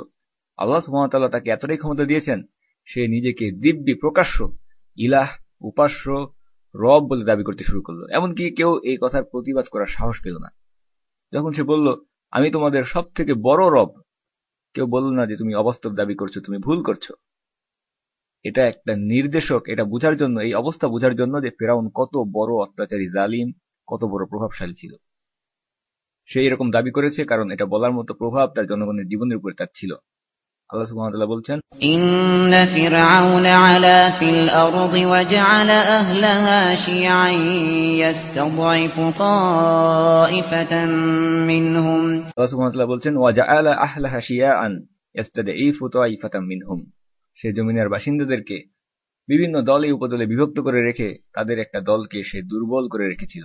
আল্লাহ সুবহানাহু ওয়া তাআলা তাকে এতটাই ক্ষমতা দিয়েছেন, সে নিজেকে দিব্যি প্রকাশ্য ইলাহ, উপাস্য, রব বলে দাবি করতে শুরু করলো। এমনকি কেউ এই কথার প্রতিবাদ করার সাহস পেল না। যখন সে বলল আমি তোমাদের সব থেকে বড় রব, কেউ বলল না যে তুমি অবাস্তব দাবি করছো, তুমি ভুল করছো। এটা একটা নির্দেশক, এটা বোঝার জন্য, এই অবস্থা বোঝার জন্য যে ফিরআউন কত বড় অত্যাচারী, জালিম, কত বড় প্রভাবশালী ছিল। সে এরকম দাবি করেছে কারণ এটা বলার মতো প্রভাব তার জনগণের জীবনের উপরে তার ছিল। আল্লাহ সুবহানাহু ওয়া তাআলা বলছেন, ইন্না ফিরআউনা আলা ফিল আরদি ওয়া জাআলা আহলাহা শিয়আন ইয়াস্তাদঈফু তাঈফাতাম মিনহুম, আল্লাহ সুবহানাহু ওয়া তাআলা বলছেন ওয়া জাআলা আহলাহা শিয়াআন ইয়াস্তাদঈফু তাঈফাতাম মিনহুম, সে জমিনের বাসিন্দাদেরকে বিভিন্ন দলে উপদলে বিভক্ত করে রেখে তাদের একটা দলকে সে দুর্বল করে রেখেছিল।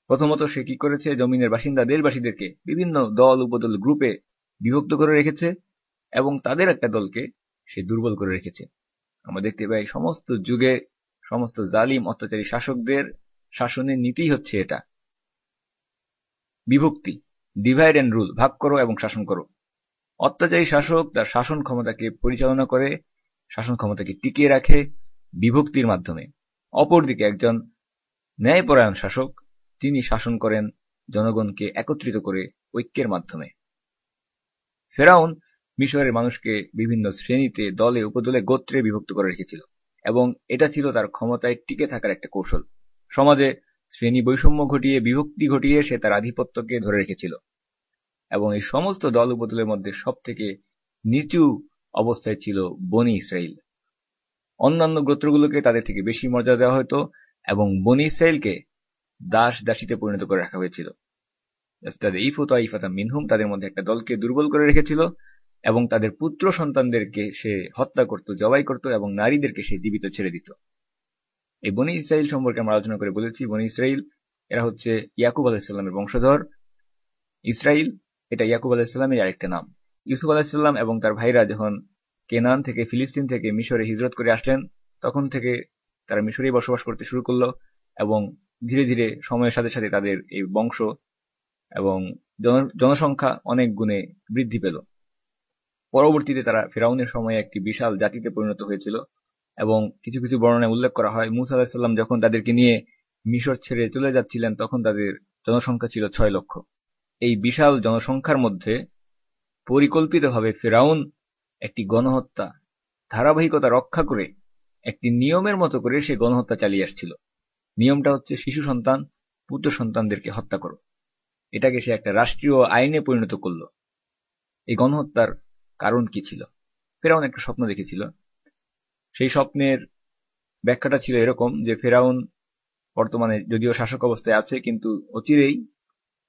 প্রথমত সে কি করেছে, জমিনের বাসিন্দা দেশবাসীদেরকে বিভিন্ন দল উপদল গ্রুপে বিভক্ত করে রেখেছে, এবং তাদের একটা দলকে সে দুর্বল করে রেখেছে। আমরা দেখতে পাই সমস্ত যুগে সমস্ত জালিম অত্যাচারী শাসকদের শাসনের নীতি হচ্ছে এটা, বিভক্তি, ডিভাইড এন্ড রুল, ভাগ করো এবং শাসন করো। অত্যাচারী শাসক তার শাসন ক্ষমতাকে পরিচালনা করে, শাসন ক্ষমতাকে টিকিয়ে রাখে বিভক্তির মাধ্যমে। অপরদিকে একজন ন্যায়পরায়ণ শাসক, তিনি শাসন করেন জনগণকে একত্রিত করে ঐক্যের মাধ্যমে। ফিরআউন মিশরের মানুষকে বিভিন্ন শ্রেণীতে, দলে, উপদলে, গোত্রে বিভক্ত করে রেখেছিল, এবং এটা ছিল তার ক্ষমতায় টিকে থাকার একটা কৌশল। সমাজে শ্রেণী বৈষম্য ঘটিয়ে, বিভক্তি ঘটিয়ে সে তার আধিপত্যকে ধরে রেখেছিল। এবং এই সমস্ত দল উপদলের মধ্যে সব থেকে নিচু অবস্থায় ছিল বনি ইসরাইল। অন্যান্য গোত্রগুলোকে তাদের থেকে বেশি মর্যাদা দেওয়া হতো, এবং বনি ইসরাইলকে দাস দাসীতে পরিণত করে রাখা হয়েছিল। ইয়াস্তাদঈফু তাঈফাতাম মিনহুম, তাদের মধ্যে একটা দলকে দুর্বল করে রেখেছিল, এবং তাদের পুত্র সন্তানদেরকে সে হত্যা করত, জবাই করত, এবং নারীদেরকে সে জীবিত ছেড়ে দিত। এই বনি ইসরাইল সম্পর্কে আমরা আলোচনা করে বলেছি, বনি ইসরাইল এরা হচ্ছে ইয়াকুব আলাইহিসসালামের বংশধর। ইসরাইল এটা ইয়াকুব আলাইহিসসালামের আরেকটা নাম। ইউসুফ আলাইহিসসালাম এবং তার ভাইরা যখন কেনান থেকে ফিলিস্তিন থেকে মিশরে হিজরত করে আসলেন, তখন থেকে তারা মিশরেই বসবাস করতে শুরু করলো এবং ধীরে ধীরে সময়ের সাথে সাথে তাদের এই বংশ এবং জনসংখ্যা অনেক গুণে বৃদ্ধি পেল। পরবর্তীতে তারা ফিরআউনের সময়ে একটি বিশাল জাতিতে পরিণত হয়েছিল এবং কিছু কিছু বর্ণনায় উল্লেখ করা হয় মুসা আলাইহিস সালাম যখন তাদেরকে নিয়ে মিশর ছেড়ে চলে যাচ্ছিলেন তখন তাদের জনসংখ্যা ছিল 6 লক্ষ। এই বিশাল জনসংখ্যার মধ্যে পরিকল্পিতভাবে ফিরআউন একটি গণহত্যা ধারাবাহিকতা রক্ষা করে একটি নিয়মের মতো করে সে গণহত্যা চালিয়ে আসছিল। নিয়মটা হচ্ছে শিশু সন্তান, পুত্র সন্তানদেরকে হত্যা করো। এটাকে সে একটা রাষ্ট্রীয় আইনে পরিণত করল। এই গণহত্যার কারণ কি ছিল? ফিরআউন একটা স্বপ্ন দেখেছিল। সেই স্বপ্নের ব্যাখ্যাটা ছিল এরকম যে ফিরআউন বর্তমানে যদিও শাসক অবস্থায় আছে, কিন্তু অচিরেই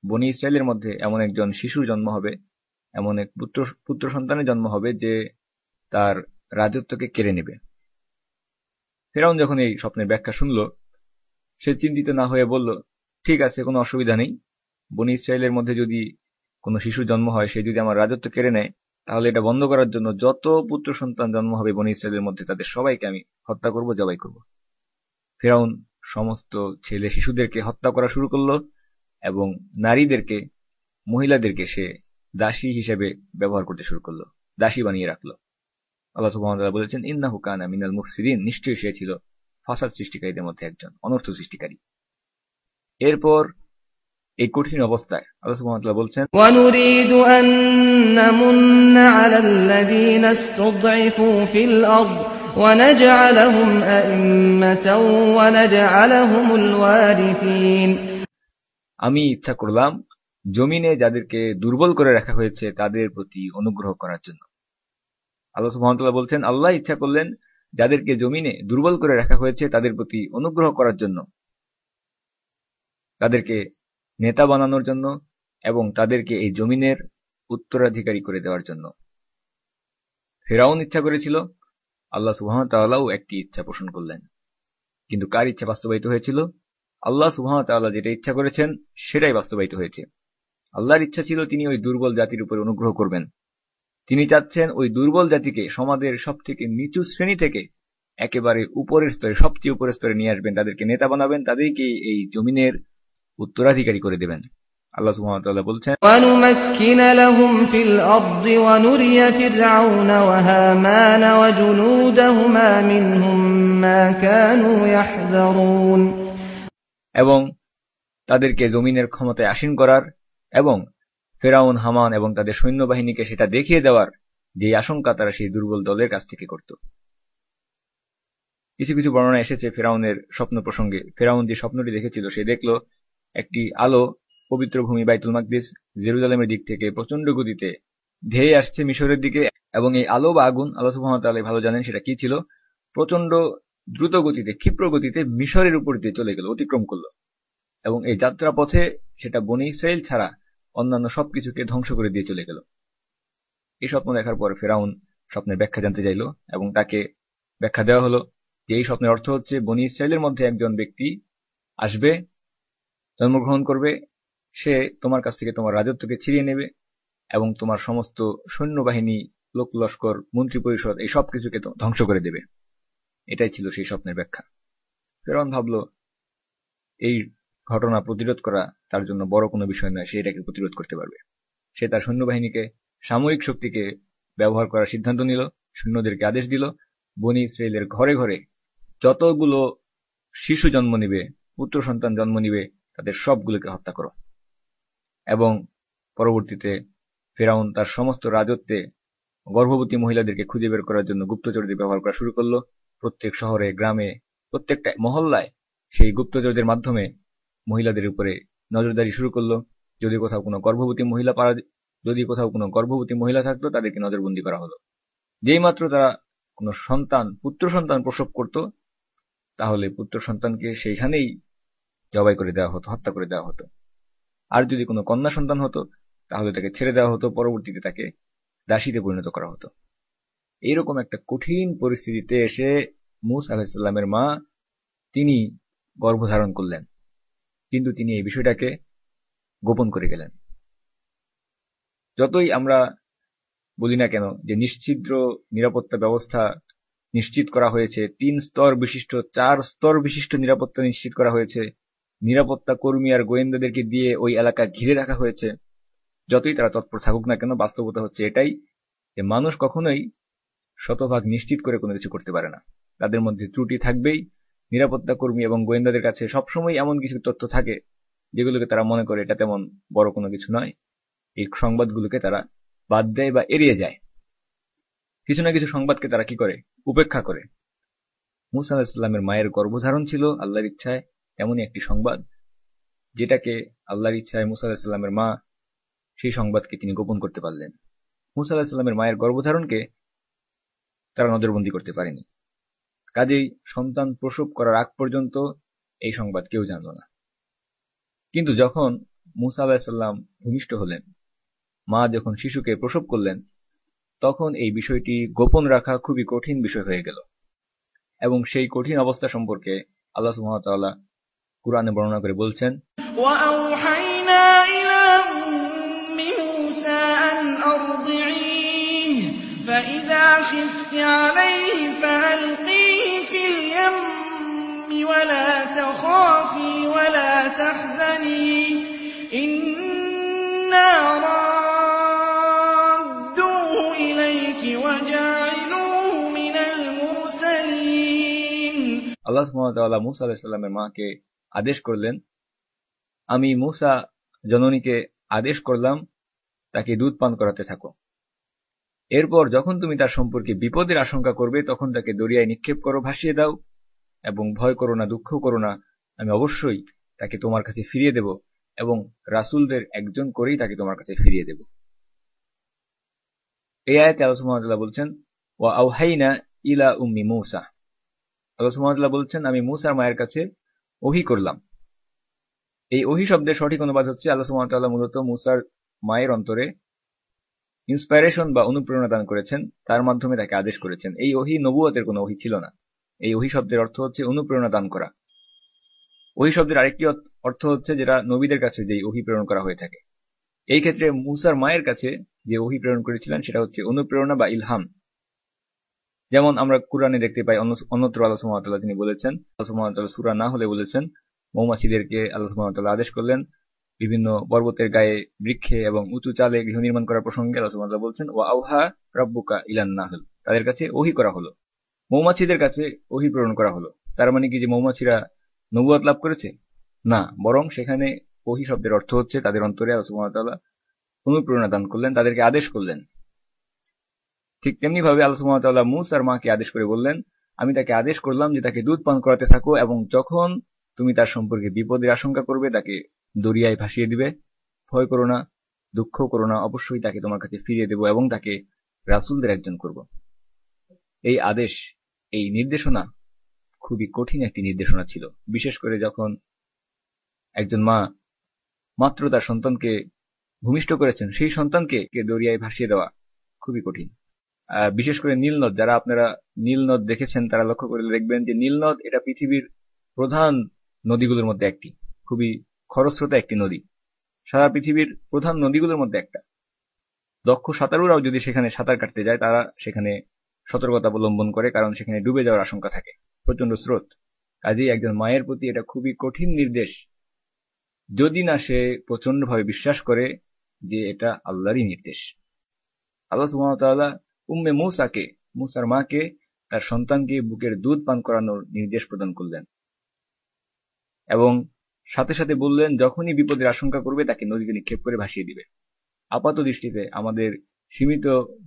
বনী ইসরায়েলের মধ্যে এমন একজন শিশুর জন্ম হবে, এমন এক পুত্র সন্তানের জন্ম হবে যে তার রাজত্বকে কেড়ে নেবে। ফিরআউন যখন এই স্বপ্নের ব্যাখ্যা শুনল, সে চিন্তিত না হয়ে বলল, ঠিক আছে, কোনো অসুবিধা নেই। বনী ইসরায়েলের মধ্যে যদি কোনো শিশুর জন্ম হয়, সে যদি আমার রাজত্ব কেড়ে নেয়, তাহলে এটা বন্ধ করার জন্য যত পুত্র সন্তান জন্ম হবে বনী ইসরায়েলের মধ্যে তাদের সবাইকে আমি হত্যা করব, জবাই করব। ফিরআউন সমস্ত ছেলে শিশুদেরকে হত্যা করা শুরু করলো এবং নারীদেরকে, মহিলাদেরকে সে দাসী হিসেবে ব্যবহার করতে শুরু করলো, দাসী বানিয়ে রাখলো। আল্লাহ সুবহানাহু ওয়া তাআলা বলেছেন, ইন্নাহু কানা মিনাল মুফসিদিন, নিশ্চয়ই সে ছিল ফাসাদ সৃষ্টিকারীদের মধ্যে একজন, অনর্থ সৃষ্টিকারী। এরপর এই কঠিন অবস্থায় আল্লাহ সুবহানাহু ওয়া তাআলা বলছেন, ওয়ানুরিদু আন নামুন্না আলাল্লাযীনা ইসতুদঈফু ফিল আরদ ওয়া নাজআলাহুম আ'iম্মাতাও ওয়া নাজআলাহুমুল ওয়ারিসিন। আমি ইচ্ছা করলাম জমিনে যাদেরকে দুর্বল করে রাখা হয়েছে তাদের প্রতি অনুগ্রহ করার জন্য। আল্লাহ সুবহানাহু ওয়া তাআলা বলছেন, আল্লাহ ইচ্ছা করলেন যাদেরকে জমিনে দুর্বল করে রাখা হয়েছে তাদের প্রতি অনুগ্রহ করার জন্য, তাদেরকে নেতা বানানোর জন্য এবং তাদেরকে এই জমিনের উত্তরাধিকারী করে দেওয়ার জন্য। ফিরআউন ইচ্ছা করেছিল, আল্লাহ সুবহানাহু ওয়া তাআলাও একটি ইচ্ছা পোষণ করলেন। কিন্তু কার ইচ্ছা বাস্তবায়িত হয়েছিল? আল্লাহ সুবহানাহু ওয়া তাআলা যেটা ইচ্ছা করেছেন সেটাই বাস্তবায়িত হয়েছে। আল্লাহর ইচ্ছা ছিল তিনি ওই দুর্বল জাতির উপর অনুগ্রহ করবেন। তিনি চাচ্ছেন ওই দুর্বল জাতিকে সমাজের সবথেকে নিচু শ্রেণী থেকে একেবারে উপরের স্তরে, সবচেয়ে উপরের স্তরে নিয়ে আসবেন, তাদেরকে নেতা বানাবেন, তাদেরকে এই জমিনের উত্তরাধিকারী করে দেবেন। আল্লাহ সুবহানাহু ওয়া তাআলা বলছেন, ওয়ানুমাক্কিনা লাহুম ফিল আরদি ওয়া নুরিয়া ফিরআউনা ওয়া হামানা ওয়া জুনুদাহুমা মিনহুম মা কানু ইয়াহযারুন। এবং তাদেরকে জমিনের ক্ষমতায় আসীন করার এবং ফিরআউন, হামান এবং তাদের সৈন্যবাহিনীকে সেটা দেখিয়ে দেওয়ার যে আশঙ্কা তারা সেই দুর্বল দলের কাছ থেকে করত। কিছু কিছু বর্ণনা এসেছে ফিরআউনের স্বপ্ন প্রসঙ্গে। ফিরআউন যে স্বপ্নটি দেখেছিল, সে দেখল একটি আলো পবিত্র ভূমি বাইতুল মাকদিস জেরুজালেমের দিক থেকে প্রচন্ড গতিতে ধেয়ে আসছে মিশরের দিকে, এবং এই আলো বা আগুন আল্লাহ সুবহানাহু ওয়া তাআলা ভালো জানেন সেটা কি ছিল। প্রচন্ড দ্রুত গতিতে, ক্ষিপ্র গতিতে মিশরের উপর দিয়ে চলে গেল, অতিক্রম করলো, এবং এই যাত্রা পথে সেটা বনী ইসরাইল ছাড়া অন্যান্য সবকিছুকে ধ্বংস করে দিয়ে চলে গেল। এই স্বপ্ন দেখার পর ফিরআউন স্বপ্নের ব্যাখ্যা জানতে চাইল এবং তাকে ব্যাখ্যা দেওয়া হলো যে এই স্বপ্নের অর্থ হচ্ছে বনী ইসরায়েলের মধ্যে একজন ব্যক্তি আসবে, জন্মগ্রহণ করবে, সে তোমার কাছ থেকে তোমার রাজত্বকে ছিনিয়ে নেবে এবং তোমার সমস্ত সৈন্যবাহিনী, লোক লস্কর, মন্ত্রী পরিষদ এই সবকিছুকে ধ্বংস করে দেবে। এটাই ছিল সেই স্বপ্নের ব্যাখ্যা। ফিরআউন ভাবল এই ঘটনা প্রতিরোধ করা তার জন্য বড় কোনো বিষয় নয়, সে এটাকে প্রতিরোধ করতে পারবে। সে তার সৈন্যবাহিনীকে, সামরিক শক্তিকে ব্যবহার করার সিদ্ধান্ত নিল, সৈন্যদেরকে আদেশ দিল, বনী ইসরায়েলের ঘরে ঘরে যতগুলো শিশু জন্ম নিবে, পুত্র সন্তান জন্ম নিবে, তাদের সবগুলোকে হত্যা করো। এবং পরবর্তীতে ফিরআউন তার সমস্ত রাজত্বে গর্ভবতী মহিলাদেরকে খুঁজে বের করার জন্য গুপ্তচরদের ব্যবহার করা শুরু করলো। প্রত্যেক শহরে, গ্রামে, প্রত্যেকটা মহল্লায় সেই গুপ্তচরদের মাধ্যমে মহিলাদের উপরে নজরদারি শুরু করলো। যদি কোথাও কোনো গর্ভবতী মহিলা থাকতো তাদেরকে নজরবন্দি করা হলো। যেই মাত্র তারা কোনো পুত্র সন্তান প্রসব করত, তাহলে পুত্র সন্তানকে সেইখানেই জবাই করে দেওয়া হতো, হত্যা করে দেওয়া হতো। আর যদি কোনো কন্যা সন্তান হতো তাহলে তাকে ছেড়ে দেওয়া হতো, পরবর্তীতে তাকে দাসীতে পরিণত করা হতো। এইরকম একটা কঠিন পরিস্থিতিতে এসে মূসা আলাইহিস সালামের মা তিনি গর্ভধারণ করলেন। কিন্তু তিনি এই বিষয়টাকে গোপন করে গেলেন। যতই আমরা বলি না কেন যে নিশ্ছিদ্র নিরাপত্তা ব্যবস্থা নিশ্চিত করা হয়েছে, 3 স্তর বিশিষ্ট 4 স্তর বিশিষ্ট নিরাপত্তা নিশ্চিত করা হয়েছে, নিরাপত্তা কর্মী আর গোয়েন্দাদেরকে দিয়ে ওই এলাকা ঘিরে রাখা হয়েছে, যতই তারা তৎপর থাকুক না কেন, বাস্তবতা হচ্ছে এটাই যে মানুষ কখনোই শতভাগ নিশ্চিত করে কোনো কিছু করতে পারে না। তাদের মধ্যে ত্রুটি থাকবেই। নিরাপত্তা কর্মী এবং গোয়েন্দাদের কাছে সবসময় এমন কিছু তথ্য থাকে যেগুলোকে তারা মনে করে এটা তেমন বড় কোনো কিছু নয়, এই সংবাদগুলোকে তারা বাদ দেয় বা এড়িয়ে যায়। কিছু না কিছু সংবাদকে তারা কি করে, উপেক্ষা করে। মুসা আলাইহিস সালামের মায়ের গর্ভধারণ ছিল আল্লাহর ইচ্ছায় এমনই একটি সংবাদ, যেটাকে আল্লাহর ইচ্ছায় মুসা আলাইহিস সালামের মা সেই সংবাদকে তিনি গোপন করতে পারলেন। মুসা আলাইহিস সালামের মায়ের গর্ভধারণকে তারা নজরবন্দি করতে পারেনি, কাজেই সন্তান প্রসব করার আগ পর্যন্ত এই সংবাদ কেউ জানল না। কিন্তু যখন মুসা আলাইহিস সালাম ভূমিষ্ঠ হলেন, মা যখন শিশুকে প্রসব করলেন, তখন এই বিষয়টি গোপন রাখা খুবই কঠিন বিষয় হয়ে গেল। এবং সেই কঠিন অবস্থা সম্পর্কে আল্লাহ সুবহানাহু ওয়া তাআলা কুরআনে বর্ণনা করে বলছেন, وَأَوْحَيْنَا إِلَى أُمِّ مُوسَىٰ أَنْ أَرْضِعِيهِ فَإِذَا خِفْتِ عَلَيْهِ فَأَلْقِيهِ فِي الْيَمِّ وَلَا تَخَافِي وَلَا تَحْزَنِي إِنَّا رَادُّوهُ إِلَيْكِ وَجَاعِلُوهُ مِنَ الْمُرْسَلِينَ। আল্লাহ সুবহানাহু ওয়া তাআলা মুসা আলাইহিস সালামের মাকে আদেশ করলেন, আমি মুসা জননীকে আদেশ করলাম তাকে দুধ পান করাতে থাকো। এরপর যখন তুমি তার সম্পর্কে বিপদের আশঙ্কা করবে তখন তাকে দরিয়ায় নিক্ষেপ করো, ভাসিয়ে দাও, এবং ভয় করো না, দুঃখ করো না, আমি অবশ্যই তাকে তোমার কাছে ফিরিয়ে দেব এবং রাসূলদের একজন করেই তাকে তোমার কাছে ফিরিয়ে দেব। এই আয়াতে আল্লাহ সুবহানাহু ওয়া তাআলা বলছেন, ওয়া আওহাইনা ইলা উম্মি মূসা। আল্লাহ সুবহানাহু ওয়া তাআলা বলছেন, আমি মূসার মায়ের কাছে ওহী করলাম। এই ওহী শব্দের সঠিক অনুবাদ হচ্ছে আল্লাহ সুবহানাহু ওয়া তাআলা মূলত মূসার মায়ের অন্তরে ইন্সপাইরেশন বা অনুপ্রেরণা দান করেছেন, তার মাধ্যমে তাকে আদেশ করেছেন। এই ওহী নবুয়তের কোনো ওহী ছিল না। এই ওহী শব্দের অর্থ হচ্ছে অনুপ্রেরণা দান করা। ওহী শব্দের আরেকটি অর্থ হচ্ছে যেটা নবীদের কাছে যেই ওহী প্রেরণ করা হয়ে থাকে। এই ক্ষেত্রে মূসার মায়ের কাছে যে ওহী প্রেরণ করেছিলেন সেটা হচ্ছে অনুপ্রেরণা বা ইলহাম। যেমন আমরা কুরআনে দেখতে পাই, অন্যত্র আল্লাহ সুবহানাহু ওয়া তাআলা তিনি বলেছেন, আল্লাহ সুবহানাহু ওয়া তাআলা সূরা না হলে বলেছেন, মৌমাছিদেরকে আল্লাহ সুবহানাহু ওয়া তাআলা আদেশ করলেন বিভিন্ন পর্বতের গায়ে, বৃক্ষে এবং উঁচু চালে গৃহ নির্মাণ করার প্রসঙ্গে আল্লাহ সুবহানাহু ওয়া তাআলা বলছেন, ওয়া আওহা রাব্বুকা ইলান নাহল, তাদের কাছে ওহী করা হলো, মৌমাছিদের কাছে ওহী প্রেরণ করা হলো। তার মানে কি যে মৌমাছিরা নবুয়ত লাভ করেছে? না, বরং সেখানে ওহী শব্দের অর্থ হচ্ছে তাদের অন্তরে আল্লাহ সুবহানাহু ওয়া তাআলা অনুপ্রেরণা দান করলেন, তাদেরকে আদেশ করলেন। ঠিক তেমনি ভাবে আল্লাহ সুবহানাহু ওয়া তাআলা মূসার মাকে আদেশ করে বললেন, আমি তাকে আদেশ করলাম যে তাকে দুধ পান করাতে থাকো এবং যখন তুমি তার সম্পর্কে বিপদের আশঙ্কা করবে তাকে দরিয়ায় ভাসিয়ে দিবে, ভয় করো না, দুঃখ করো না, অবশ্যই তাকে তোমার কাছে ফিরিয়ে দেব এবং তাকে রাসূলদের একজন করব। এই আদেশ, এই নির্দেশনা খুবই কঠিন একটি নির্দেশনা ছিল, বিশেষ করে যখন একজন মা মাত্র তার সন্তানকে ভূমিষ্ঠ করেছেন, সেই সন্তানকে দরিয়ায় ভাসিয়ে দেওয়া খুবই কঠিন। বিশেষ করে নীলনদ, যারা আপনারা নীলনদ দেখেছেন তারা লক্ষ্য করে দেখবেন যে নীলনদ এটা পৃথিবীর প্রধান নদীগুলোর মধ্যে একটি, খুবই খরস্রোতা একটি নদী, সারা পৃথিবীর প্রধান নদীগুলোর মধ্যে একটা। দক্ষ সাঁতারুরাও যদি সেখানে সাঁতার কাটতে যায় তারা সেখানে সতর্কতা অবলম্বন করে, কারণ সেখানে ডুবে যাওয়ার আশঙ্কা থাকে, প্রচন্ড স্রোত। কাজেই একজন মায়ের প্রতি এটা খুবই কঠিন নির্দেশ, যদি না সে প্রচন্ডভাবে বিশ্বাস করে যে এটা আল্লাহরই নির্দেশ। আল্লাহ সুবহানাহু ওয়া তাআলা উম্মে মূসাকে, মূসার মাকে তার সন্তানকে বুকের দুধ পান করানোর নির্দেশ প্রদান করলেন এবং সাথে সাথে বললেন যখনই বিপদের আশঙ্কা করবে তাকে নদীতে নিক্ষেপ করে ভাসিয়ে দিবে। আপাত দৃষ্টিতে আমাদের সীমিত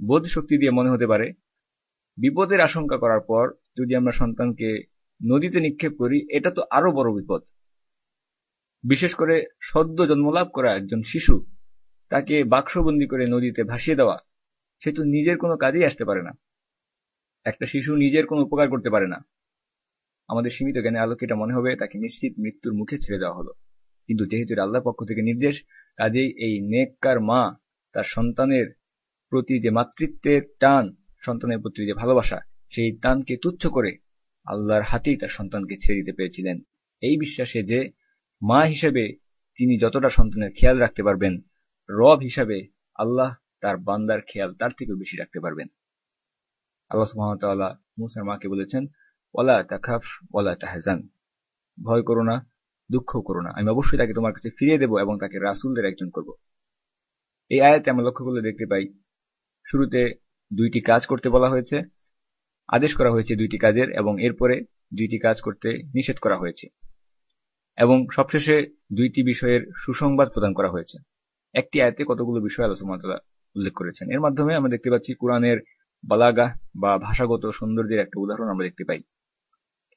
বোধ শক্তি দিয়ে মনে হতে পারে বিপদের আশঙ্কা করার পর যদি আমরা সন্তানকে নদীতে নিক্ষেপ করি এটা তো আরো বড় বিপদ। বিশেষ করে সদ্য জন্মলাভ করা একজন শিশু, তাকে বাক্সবন্দি করে নদীতে ভাসিয়ে দেওয়া, সে তো নিজের কোনো কাজেই আসতে পারে না। একটা শিশু নিজের কোনো উপকার করতে পারে না। আমাদের সীমিত জ্ঞানের আলোকে এটা মনে হবে তাকে নিশ্চিত মৃত্যুর মুখে ছেড়ে দেওয়া হলো, কিন্তু যেহেতু আল্লাহর পক্ষ থেকে নির্দেশ, কাজেই এই নেককার মা তার সন্তানের প্রতি যে মাতৃত্বের টান, সন্তানের প্রতি যে ভালোবাসা, সেই টানকে তুচ্ছ করে আল্লাহর হাতেই তার সন্তানকে ছেড়ে দিতে পেরেছিলেন, এই বিশ্বাসে যে মা হিসেবে তিনি যতটা সন্তানের খেয়াল রাখতে পারবেন, রব হিসাবে আল্লাহ তার বান্দার খেয়াল তার থেকেও বেশি রাখতে পারবেন। আল্লাহ সুবহানাহু ওয়া তাআলা মূসার মাকে বলেছেন, ওয়ালা তাখাফ ওয়ালা তাহজান, ভয় করো না, দুঃখ করো না, আমি অবশ্যই তাকে তোমার কাছে ফিরিয়ে দেব এবং তাকে রাসূলদের একজন করব। এই আয়াতে আমরা লক্ষ্য করলে দেখতে পাই, শুরুতে দুইটি কাজ করতে বলা হয়েছে, আদেশ করা হয়েছে দুইটি কাজের, এবং এরপরে দুইটি কাজ করতে নিষেধ করা হয়েছে, এবং সবশেষে দুইটি বিষয়ের সুসংবাদ প্রদান করা হয়েছে। একটি আয়াতে কতগুলো বিষয় আল্লাহ সুবহানাহু ওয়া তাআলা উল্লেখ করেছেন। এর মাধ্যমে আমরা দেখতে পাচ্ছি কোরআনের বালাগাহ বা ভাষাগত সৌন্দর্যের একটা উদাহরণ আমরা দেখতে পাই।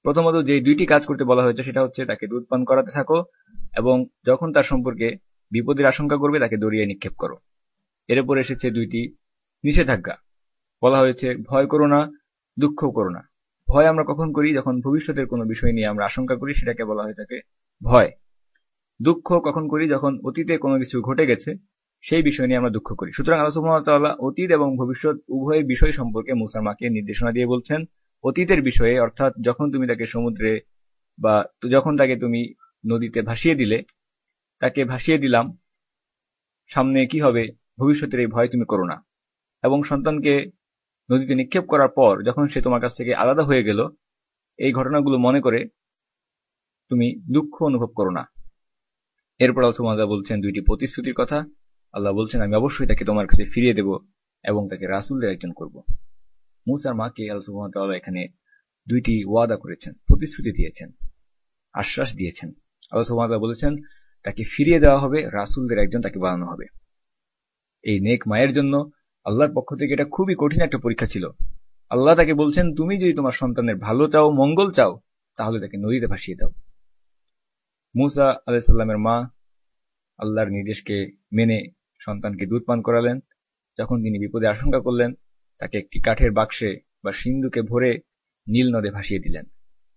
প্রথমত যে দুইটি কাজ করতে বলা হয়েছে সেটা হচ্ছে তাকে দুধ পান করাতে থাকো, এবং যখন তার সম্পর্কে বিপদের আশঙ্কা করবে তাকে দরিয়ায় নিক্ষেপ করো। এরপর এসেছে দুইটি নিষেধাজ্ঞা, বলা হয়েছে ভয় করো না, দুঃখ করো না। ভয় আমরা কখন করি? যখন ভবিষ্যতের কোনো বিষয় নিয়ে আমরা আশঙ্কা করি, সেটাকে বলা হয়ে থাকে ভয়। দুঃখ কখন করি? যখন অতীতে কোনো কিছু ঘটে গেছে, সেই বিষয় নিয়ে আমরা দুঃখ করি। সুতরাং আল্লাহ সুবহানাহু ওয়া তাআলা অতীত এবং ভবিষ্যৎ উভয় বিষয় সম্পর্কে মূসার মাকে নির্দেশনা দিয়ে বলছেন। অতীতের বিষয়ে, অর্থাৎ যখন তুমি তাকে সমুদ্রে বা যখন তাকে তুমি নদীতে ভাসিয়ে দিলে, তাকে ভাসিয়ে দিলাম, সামনে কি হবে ভবিষ্যতের এই ভয় তুমি করো না। এবং সন্তানকে নদীতে নিক্ষেপ করার পর যখন সে তোমার কাছ থেকে আলাদা হয়ে গেল, এই ঘটনাগুলো মনে করে তুমি দুঃখ অনুভব করো না। এরপর আল্লাহ সুবহানাহু ওয়া তাআলা বলছেন দুইটি প্রতিশ্রুতির কথা। আল্লাহ বলছেন, আমি অবশ্যই তাকে তোমার কাছে ফিরিয়ে দেব এবং তাকে রাসূলদের একজন করব। মূসার মাকে আল্লাহ সুবহানাহু ওয়া তাআলা এখানে দুইটি ওয়াদা করেছেন, প্রতিশ্রুতি দিয়েছেন, আশ্বাস দিয়েছেন। আল্লাহ সুবহানাহু ওয়া তাআলা বলেছেন তাকে ফিরিয়ে দেওয়া হবে, রাসূলদের একজন তাকে বানানো হবে। এই নেক মায়ের জন্য আল্লাহর পক্ষ থেকে এটা খুবই কঠিন একটা পরীক্ষা ছিল। আল্লাহ তাকে বলছেন, তুমি যদি তোমার সন্তানের ভালো চাও, মঙ্গল চাও, তাহলে তাকে নদীতে ভাসিয়ে দাও। মূসা আলাইহিস সালামের মা আল্লাহর নির্দেশকে মেনে সন্তানকে দুধ পান করালেন। যখন তিনি বিপদে আশঙ্কা করলেন, তাকে একটি কাঠের বাক্সে বা সিন্ধুকে ভরে নীল নদে ভাসিয়ে দিলেন।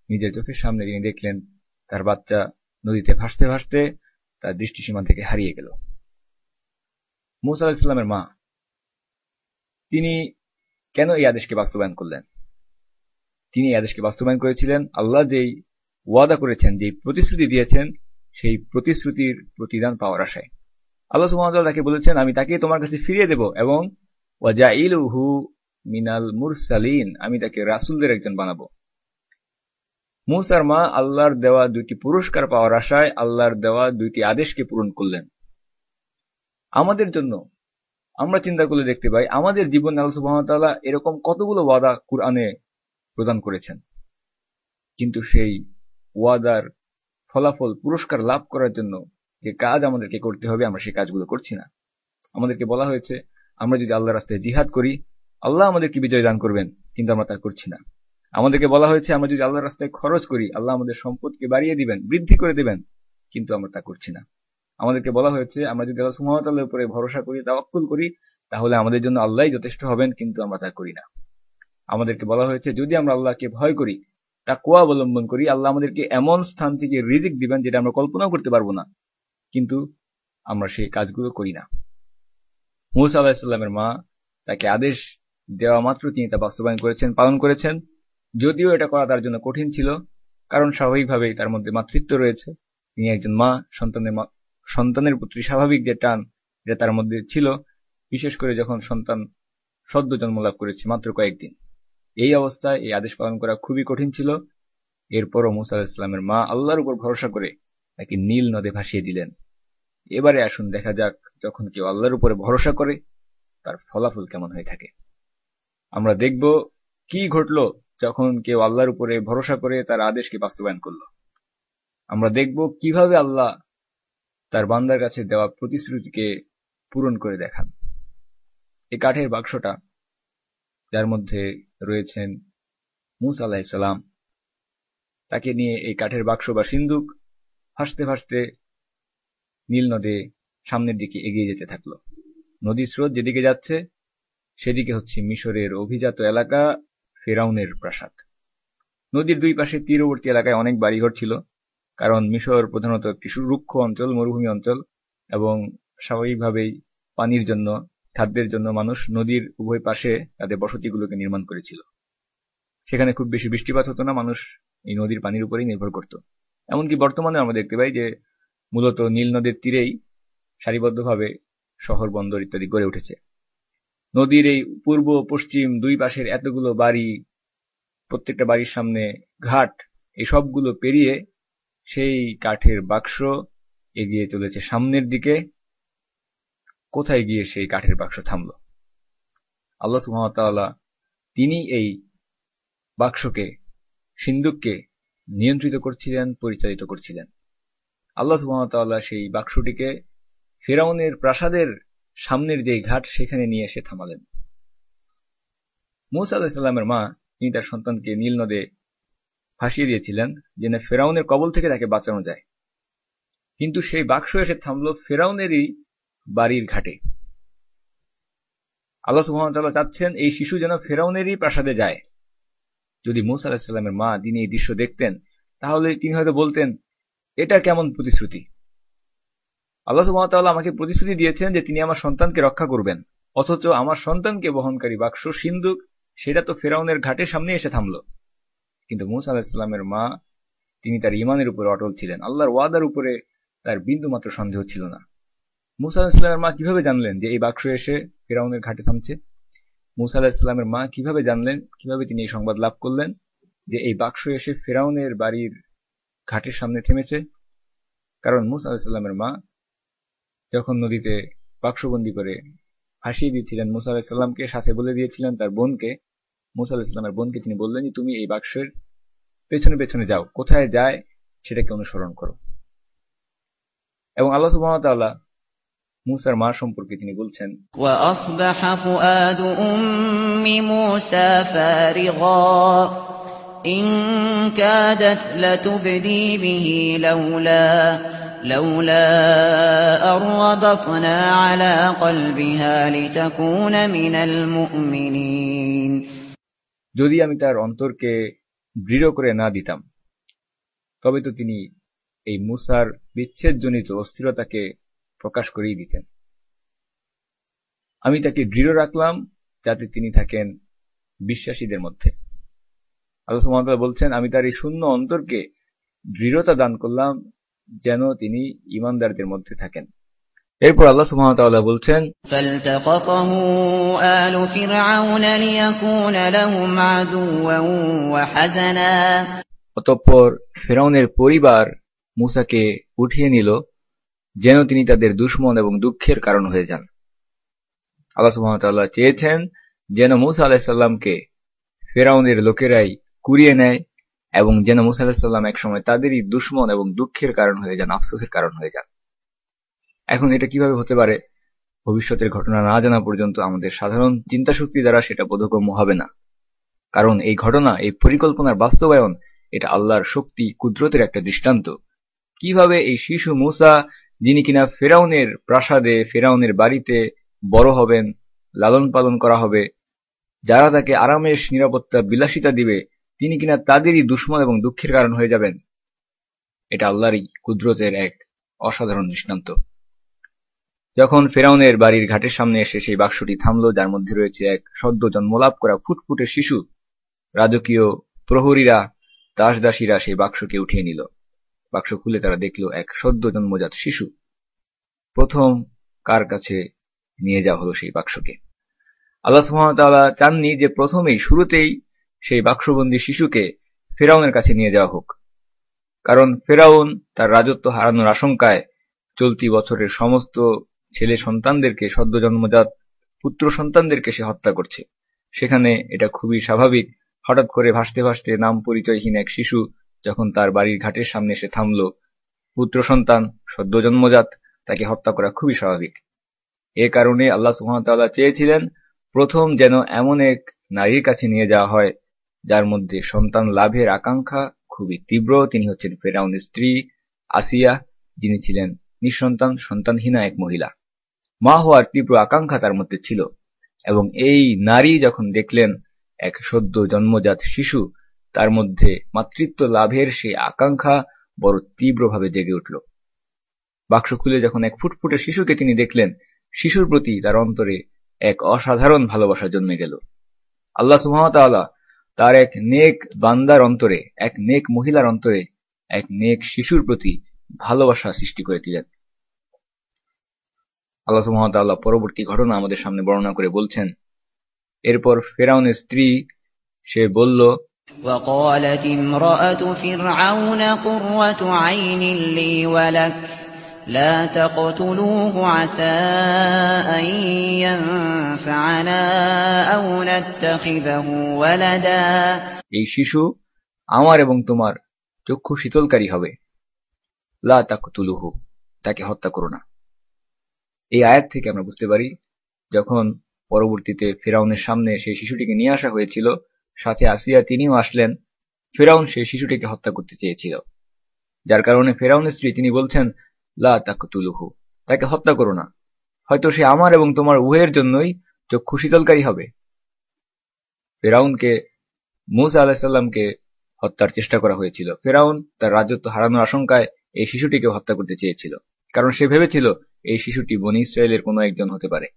নিজের চোখের সামনে তিনি দেখলেন তার বাচ্চা নদীতে ভাসতে ভাসতে তার দৃষ্টিসীমা থেকে হারিয়ে গেল। মূসা আলাইহিস সালামের মা তিনি কেন এই আদেশকে বাস্তবায়ন করলেন? তিনি এই আদেশকে বাস্তবায়ন করেছিলেন আল্লাহ যেই ওয়াদা করেছেন, যেই প্রতিশ্রুতি দিয়েছেন, সেই প্রতিশ্রুতির প্রতিদান পাওয়ার আশায়। আল্লাহ সুবহানাহু ওয়া তাআলা তাকে বলেছেন, আমি তাকে তোমার কাছে ফিরিয়ে দেব এবং ওয়াজাইলুহু মিনাল মুরসালিন, আমি তাকে রাসূলদের একজন বানাবো। মূসার মা আল্লাহর দেওয়া দুইটি পুরস্কার পাওয়ার আশায় আল্লাহর দেওয়া দুইটি আদেশকে পূরণ করলেন। আমাদের জন্য আমরা চিন্তা করলে দেখতে পাই, আমাদের জীবনে আল্লাহ সুবহানাহু ওয়া তাআলা এরকম কতগুলো ওয়াদা কুরআনে প্রদান করেছেন, কিন্তু সেই ওয়াদার ফলাফল, পুরস্কার লাভ করার জন্য যে কাজ আমাদেরকে করতে হবে, আমরা সেই কাজগুলো করছি না। আমাদেরকে বলা হয়েছে আমরা যদি আল্লাহর রাস্তায় জিহাদ করি, আল্লাহ আমাদেরকে বিজয় দান করবেন, কিন্তু আমরা তা করছি না। আমাদেরকে বলা হয়েছে আমরা যদি আল্লাহর রাস্তায় খরচ করি, আল্লাহ আমাদের সম্পদকে বাড়িয়ে দিবেন, বৃদ্ধি করে দিবেন, কিন্তু আমরা তা করছি না। আমাদেরকে বলা হয়েছে আমরা যদি আল্লাহ সুবহানাহু ওয়া তাআলার উপরে ভরসা করি, তাওয়াক্কুল করি, তাহলে আমাদের জন্য আল্লাহই যথেষ্ট হবেন, কিন্তু আমরা তা করি না। আমাদেরকে বলা হয়েছে যদি আমরা আল্লাহকে ভয় করি, তাকওয়া অবলম্বন করি, আল্লাহ আমাদেরকে এমন স্থান থেকে রিজিক দিবেন যেটা আমরা কল্পনাও করতে পারবো না, কিন্তু আমরা সেই কাজগুলো করি না। মূসা আলাইহিস সালামের মা তাকে আদেশ দেওয়া মাত্র তিনি তা বাস্তবায়ন করেছেন, পালন করেছেন। যদিও এটা করা তার জন্য কঠিন ছিল, কারণ স্বাভাবিকভাবেই তার মধ্যে মাতৃত্ব রয়েছে। তিনি একজন মা, সন্তানের প্রতি স্বাভাবিক যে টান এটা তার মধ্যে ছিল, বিশেষ করে যখন সন্তান সদ্য জন্ম লাভ করেছে মাত্র কয়েকদিন। এই অবস্থায় এই আদেশ পালন করা খুবই কঠিন ছিল। এরপরও মূসা আলাইহিস সালামের মা আল্লাহর উপর ভরসা করে তাকে নীল নদে ভাসিয়ে দিলেন। এবারে আসুন দেখা যাক, যখন কেউ আল্লাহর উপরে ভরসা করে তার ফলাফল কেমন হয়ে থাকে। আমরা দেখব কি ঘটল যখন কেউ আল্লাহর উপরে ভরসা করে তার আদেশকে বাস্তবায়ন করল। আমরা দেখব কিভাবে আল্লাহ তার বান্দার কাছে দেওয়া প্রতিশ্রুতিকে পূরণ করে দেখান। এই কাঠের বাক্সটা, যার মধ্যে রয়েছেন মূসা আলাইহিস সালাম, তাকে নিয়ে এই কাঠের বাক্স বা সিন্দুক ভাসতে ভাসতে নীল নদে সামনের দিকে এগিয়ে যেতে থাকলো। নদীর স্রোত যেদিকে যাচ্ছে সেদিকে হচ্ছে মিশরের অভিজাত এলাকা, ফেরাউনের প্রাসাদ। নদীর দুই পাশে তীরবর্তী এলাকায় অনেক বাড়িঘর ছিল, কারণ মিশর প্রধানত একটি রুক্ষ অঞ্চল, মরুভূমি অঞ্চল, এবং স্বাভাবিকভাবেই পানির জন্য, খাদ্যের জন্য মানুষ নদীর উভয় পাশে তাদের বসতিগুলোকে নির্মাণ করেছিল। সেখানে খুব বেশি বৃষ্টিপাত হতো না, মানুষ এই নদীর পানির উপরেই নির্ভর করত। এমনকি বর্তমানে আমরা দেখতে পাই যে মূলত নীল নদের তীরেই সারিবদ্ধভাবে শহর বন্দর ইত্যাদি গড়ে উঠেছে। নদীর এই পূর্ব পশ্চিম দুই পাশের এতগুলো বাড়ি, প্রত্যেকটা বাড়ির সামনে ঘাট, এই সবগুলো পেরিয়ে সেই কাঠের বাক্স এগিয়ে চলেছে সামনের দিকে। কোথায় গিয়ে সেই কাঠের বাক্স থামল? আল্লাহ সুবহানাহু ওয়া তাআলা তিনি এই বাক্সকে, সিন্দুককে নিয়ন্ত্রিত করছিলেন, পরিচালিত করছিলেন। আল্লাহ সুবহানাহু ওয়া তাআলা সেই বাক্সটিকে ফিরআউনের প্রাসাদের সামনের যে ঘাট সেখানে নিয়ে এসে থামালেন। মূসা আলাইহিস সালামের মা তিনি তার সন্তানকে নীল নদে ভাসিয়ে দিয়েছিলেন যেন ফিরআউনের কবল থেকে তাকে বাঁচানো যায়। কিন্তু সেই বাক্স এসে থামল ফিরআউনেরই বাড়ির ঘাটে। আল্লাহ সুবহানাহু ওয়া তাআলা চাচ্ছেন এই শিশু যেন ফিরআউনেরই প্রাসাদে যায়। যদি মূসা আলাইহিস সালামের মা তিনি এই দৃশ্য দেখতেন তাহলে তিনি হয়তো বলতেন, এটা কেমন প্রতিশ্রুতি? আল্লাহ সুবহানাহু ওয়া তাআলা আমাকে প্রতিশ্রুতি দিয়েছেন যে তিনি আমার সন্তানকে রক্ষা করবেন, অথচ আমার সন্তানকে বহনকারী বাক্স সিন্দুক সেটা তো ফিরআউনের ঘাটের সামনে এসে থামল। কিন্তু মূসা আলাইহিস সালামের মা তিনি তার ঈমানের উপরে অটল ছিলেন, আল্লাহর ওয়াদার উপরে তার বিন্দুমাত্র সন্দেহ ছিল না। মূসা আলাইহিস সালামের মা কিভাবে জানলেন যে এই বাক্স এসে ফিরআউনের ঘাটে থামছে? মূসা আলাইহিস সালামের মা কিভাবে জানলেন, কিভাবে তিনি এই সংবাদ লাভ করলেন যে এই বাক্স এসে ফিরআউনের বাড়ির ঘাটের সামনে থেমেছে? কারণ মূসা আলাইহিস সালামের মা যখন নদীতে বাক্সবন্দি করে ভাসিয়ে দিয়েছিলেন মূসা আলাইহিস সালামকে, সাথে বলে দিয়েছিলেন তার বোনকে, মূসা আলাইহিস সালামের বোনকে তিনি বললেন যে তুমি এই বাক্সের পেছনে পেছনে যাও, কোথায় যায় সেটাকে অনুসরণ করো। এবং আল্লাহ সুবহানাহু ওয়া তাআলা মূসার মা সম্পর্কে তিনি বলছেন, وَأَصْبَحَ فُؤَادُ أُمِّ مُوسَى فَارِغًا إِن كَادَتْ لَتُبْدِي بِهِ لَوْلَا أَن رَّبَطْنَا عَلَىٰ قَلْبِهَا لِتَكُونَ مِنَ الْمُؤْمِنِينَ। যদি আমি তার অন্তরকে দৃঢ় করে না দিতাম তবে তো তিনি এই মূসার বিচ্ছেদজনিত অস্থিরতাকে প্রকাশ করেই দিতেন। আমি তাকে দৃঢ় রাখলাম যাতে তিনি থাকেন বিশ্বাসীদের মধ্যে। আল্লাহ সুবহানাহু ওয়া তাআলা বলছেন, আমি তার এই শূন্য অন্তরকে দৃঢ়তা দান করলাম যেন তিনি ঈমানদারদের মধ্যে থাকেন। এরপর আল্লাহ সুবহানাহু ওয়া তাআলা বলছেন, فَالْتَقَطَهُ آلُ فِرْعَوْنَ لِيَكُونَ لَهُمْ عَدُوًّا وَحَزَنًا। অতঃপর ফিরআউনের পরিবার মূসাকে উঠিয়ে নিল যেন তিনি তাদের দুশমন এবং দুঃখের কারণ হয়ে যান। আল্লাহ সুবহানাহু ওয়া তাআলা চেয়েছেন যেন মূসা আলাইহিস সালামকে ফিরআউনের লোকেরাই কুড়িয়ে নেয় এবং যেন মূসা আলাইহিস সালাম একসময় তাদেরই দুশমন এবং দুঃখের কারণ হয়ে যান, আফসোসের কারণ হয়ে যান। এখন এটা কিভাবে হতে পারে? ভবিষ্যতের ঘটনা না জানা পর্যন্ত আমাদের সাধারণ চিন্তাশক্তি দ্বারা সেটা বোধগম্য হবে না। কারণ এই ঘটনা, এই পরিকল্পনার বাস্তবায়ন, এটা আল্লাহর শক্তি, কুদরতের একটা দৃষ্টান্ত। কিভাবে এই শিশু মূসা, যিনি কিনা ফিরআউনের প্রাসাদে, ফিরআউনের বাড়িতে বড় হবেন, লালন পালন করা হবে, যারা তাকে আরামেশ, নিরাপত্তা, বিলাসিতা দিবে, তিনি কিনা তাদেরই দুশমন এবং দুঃখের কারণ হয়ে যাবেন। এটা আল্লাহরই কুদরতের এক অসাধারণ দৃষ্টান্ত। যখন ফিরআউনের বাড়ির ঘাটের সামনে এসে সেই বাক্সটি থামল, যার মধ্যে রয়েছে এক সদ্য জন্মলাভ করা ফুটফুটে শিশু, রাজকীয় প্রহরীরা, দাসদাসীরা সেই বাক্সকে উঠিয়ে নিল। বাক্স খুলে তারা দেখল এক সদ্য জন্মজাত শিশু। প্রথম কার কাছে নিয়ে যাওয়া হলো সেই বাক্সকে? আল্লাহ সুবহানাহু ওয়া তাআলা চাননি যে প্রথমেই, শুরুতেই সেই বাক্সবন্দী শিশুকে ফিরআউনের কাছে নিয়ে যাওয়া হোক। কারণ ফিরআউন তার রাজত্ব হারানোর আশঙ্কায় চলতি বছরের সমস্ত ছেলে সন্তানদেরকে, সদ্য জন্মজাত পুত্র সন্তানদেরকে সে হত্যা করছে। সেখানে এটা খুবই স্বাভাবিক, হঠাৎ করে ভাসতে ভাসতে নাম পরিচয়হীন এক শিশু যখন তার বাড়ির ঘাটের সামনে এসে থামল, পুত্র সন্তান, সদ্য জন্মজাত, তাকে হত্যা করা খুবই স্বাভাবিক। এ কারণে আল্লাহ সুবহানাহু ওয়া তাআলা চেয়েছিলেন প্রথম যেন এমন এক নারীর কাছে নিয়ে যাওয়া হয় যার মধ্যে সন্তান লাভের আকাঙ্ক্ষা খুবই তীব্র। তিনি হচ্ছেন ফিরআউনের স্ত্রী আসিয়া, যিনি ছিলেন নিঃসন্তান, সন্তানহীনা এক মহিলা। মা হওয়ার তীব্র আকাঙ্ক্ষা তার মধ্যে ছিল, এবং এই নারী যখন দেখলেন এক সদ্য জন্মজাত শিশু, তার মধ্যে মাতৃত্ব লাভের সেই আকাঙ্ক্ষা বড় তীব্রভাবে জেগে উঠল। বাক্স খুলে যখন এক ফুটফুটে শিশুকে তিনি দেখলেন, শিশুর প্রতি তার অন্তরে এক অসাধারণ ভালোবাসা জন্মে গেল। আল্লাহ সুবহানাহু ওয়া তাআলা তার এক নেক বান্দার অন্তরে, এক নেক মহিলার অন্তরে, এক নেক শিশুর প্রতি ভালোবাসা সৃষ্টি করে দিলেন। আল্লাহ সুবহানাহু ওয়া তাআলা পরবর্তী ঘটনা আমাদের সামনে বর্ণনা করে বলছেন, এরপর ফেরাউনের স্ত্রী সে বলল, وقالت امرأة فرعون قرة عين لي ولك لا تقتلوه عسى أن ينفعنا أو نتخذه ولدا এই শিশু আমার এবং তোমার চক্ষু শীতলকারী হবে, লা তাকতুলুহু, তাকে হত্যা করো না। এই আয়াত থেকে আমরা বুঝতে পারি, যখন পরবর্তীতে ফেরাউনের সামনে সেই শিশুটিকে নিয়ে আসা হয়েছিল, সাথে আসিয়া তিনিও আসলেন, ফেরাউন সেই শিশুটিকে হত্যা করতে চেয়েছিল, যার কারণে ফেরাউনের স্ত্রী তিনি বলছেন, লা তাকতুলুহু, তাকে হত্যা করো না, হয়তো সে আমার এবং তোমার উভয়ের জন্যই চক্ষু শীতলকারী হবে। ফেরাউনকে, মূসা আলাইহিস সালামকে হত্যার চেষ্টা করা হয়েছিল। ফেরাউন তার রাজত্ব হারানোর আশঙ্কায় এই শিশুটিকে হত্যা করতে চেয়েছিল, কারণ সে ভেবেছিল এই শিশুটি বনী ইসরায়েলের কোনো একজন হতে পারে।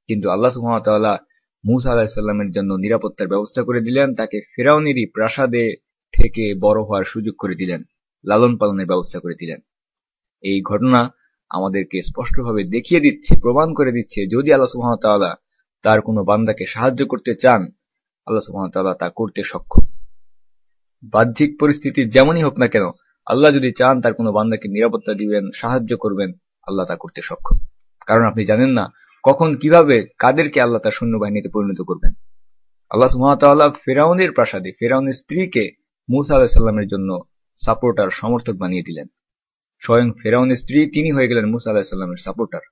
কিন্তু আল্লাহ সুবহানাহু ওয়া তাআলা মূসা আলাইহিস সালামের জন্য নিরাপত্তার ব্যবস্থা করে দিলেন, তাকে ফেরাউনেরই প্রাসাদে থেকে বড় হওয়ার সুযোগ করে দিলেন, লালন পালনের ব্যবস্থা করে দিলেন। এই ঘটনা আমাদেরকে স্পষ্টভাবে দেখিয়ে দিচ্ছে, প্রমাণ করে দিচ্ছে, যদি আল্লাহ সুবহানাহু ওয়া তাআলা তার কোনো বান্দাকে সাহায্য করতে চান, আল্লাহ সুবহানাহু ওয়া তাআলা তা করতে সক্ষম। বাহ্যিক পরিস্থিতি যেমনই হোক না কেন, আল্লাহ যদি চান তার কোনো বান্দাকে নিরাপত্তা দিবেন, সাহায্য করবেন, আল্লাহ তা করতে সক্ষম। কারণ আপনি জানেন না কখন কিভাবে কাদেরকে আল্লাহ তার সৈন্যবাহিনীতে পরিণত করবেন। আল্লাহ সুবহানাহু ওয়া তাআলা ফেরাউনের প্রাসাদে ফেরাউনের স্ত্রীকে মূসা আলাইহিস সালামের জন্য সাপোর্টার, সমর্থক বানিয়ে দিলেন। স্বয়ং ফেরাউনের স্ত্রী তিনি হয়ে গেলেন মূসা আলাইহিস সালামের সাপোর্টার।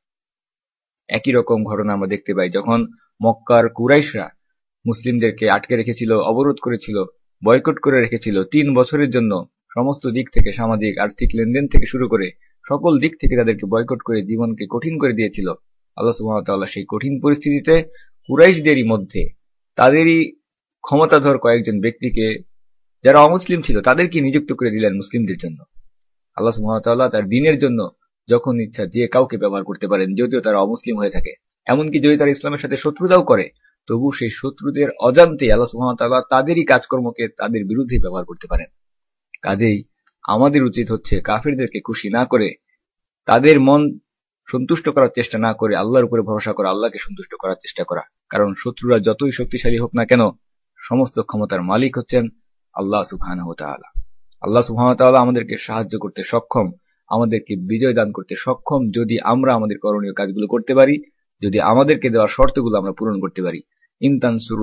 একই রকম ঘটনা আমরা দেখতে পাই, যখন মক্কার কুরাইশরা মুসলিমদেরকে আটকে রেখেছিল, অবরোধ করেছিল, বয়কট করে রেখেছিল ৩ বছরের জন্য, সমস্ত দিক থেকে, সামাজিক আর্থিক লেনদেন থেকে শুরু করে সকল দিক থেকে তাদেরকে বয়কট করে জীবনকে কঠিন করে দিয়েছিল। আল্লাহ সুবহানাহু ওয়া তাআলা সেই কঠিন পরিস্থিতিতে কুরাইশদেরই মধ্যে তাদেরই ক্ষমতাধর কয়েকজন ব্যক্তিকে, যারা অমুসলিম ছিল, তাদেরকে নিযুক্ত করে দিলেন মুসলিমদের জন্য। আল্লাহ সুবহানাহু ওয়া তাআলা তার দ্বীনের জন্য যখন ইচ্ছা যে কাউকে ব্যবহার করতে পারেন, যদিও তারা অমুসলিম হয়ে থাকে, এমনকি যদি তারা ইসলামের সাথে শত্রুতাও করে, তবু সেই শত্রুদের অজান্তে আল্লাহ সুবহানাহু ওয়া তাআলা তাদেরই কাজকর্মকে তাদের বিরুদ্ধে ব্যবহার করতে পারেন। কাজেই আমাদের উচিত হচ্ছে কাফিরদেরকে খুশি না করে, তাদের মন সন্তুষ্ট করার চেষ্টা না করে, আল্লাহর উপরে ভরসা করা, আল্লাহকে সন্তুষ্ট করার চেষ্টা করা। কারণ শত্রুরা যতই শক্তিশালী হোক না কেন, সমস্ত ক্ষমতার মালিক হচ্ছেন আল্লাহ সুবহানাহু ওয়া তাআলা। আল্লাহ সুবহানাহু ওয়া তাআলা আমাদেরকে সাহায্য করতে সক্ষম, আমাদেরকে বিজয় দান করতে সক্ষম, যদি আমরা আমাদের করণীয় কাজগুলো করতে পারি, যদি আমাদেরকে দেওয়া শর্তগুলো আমরা পূরণ করতে পারি। ইন তানসুরু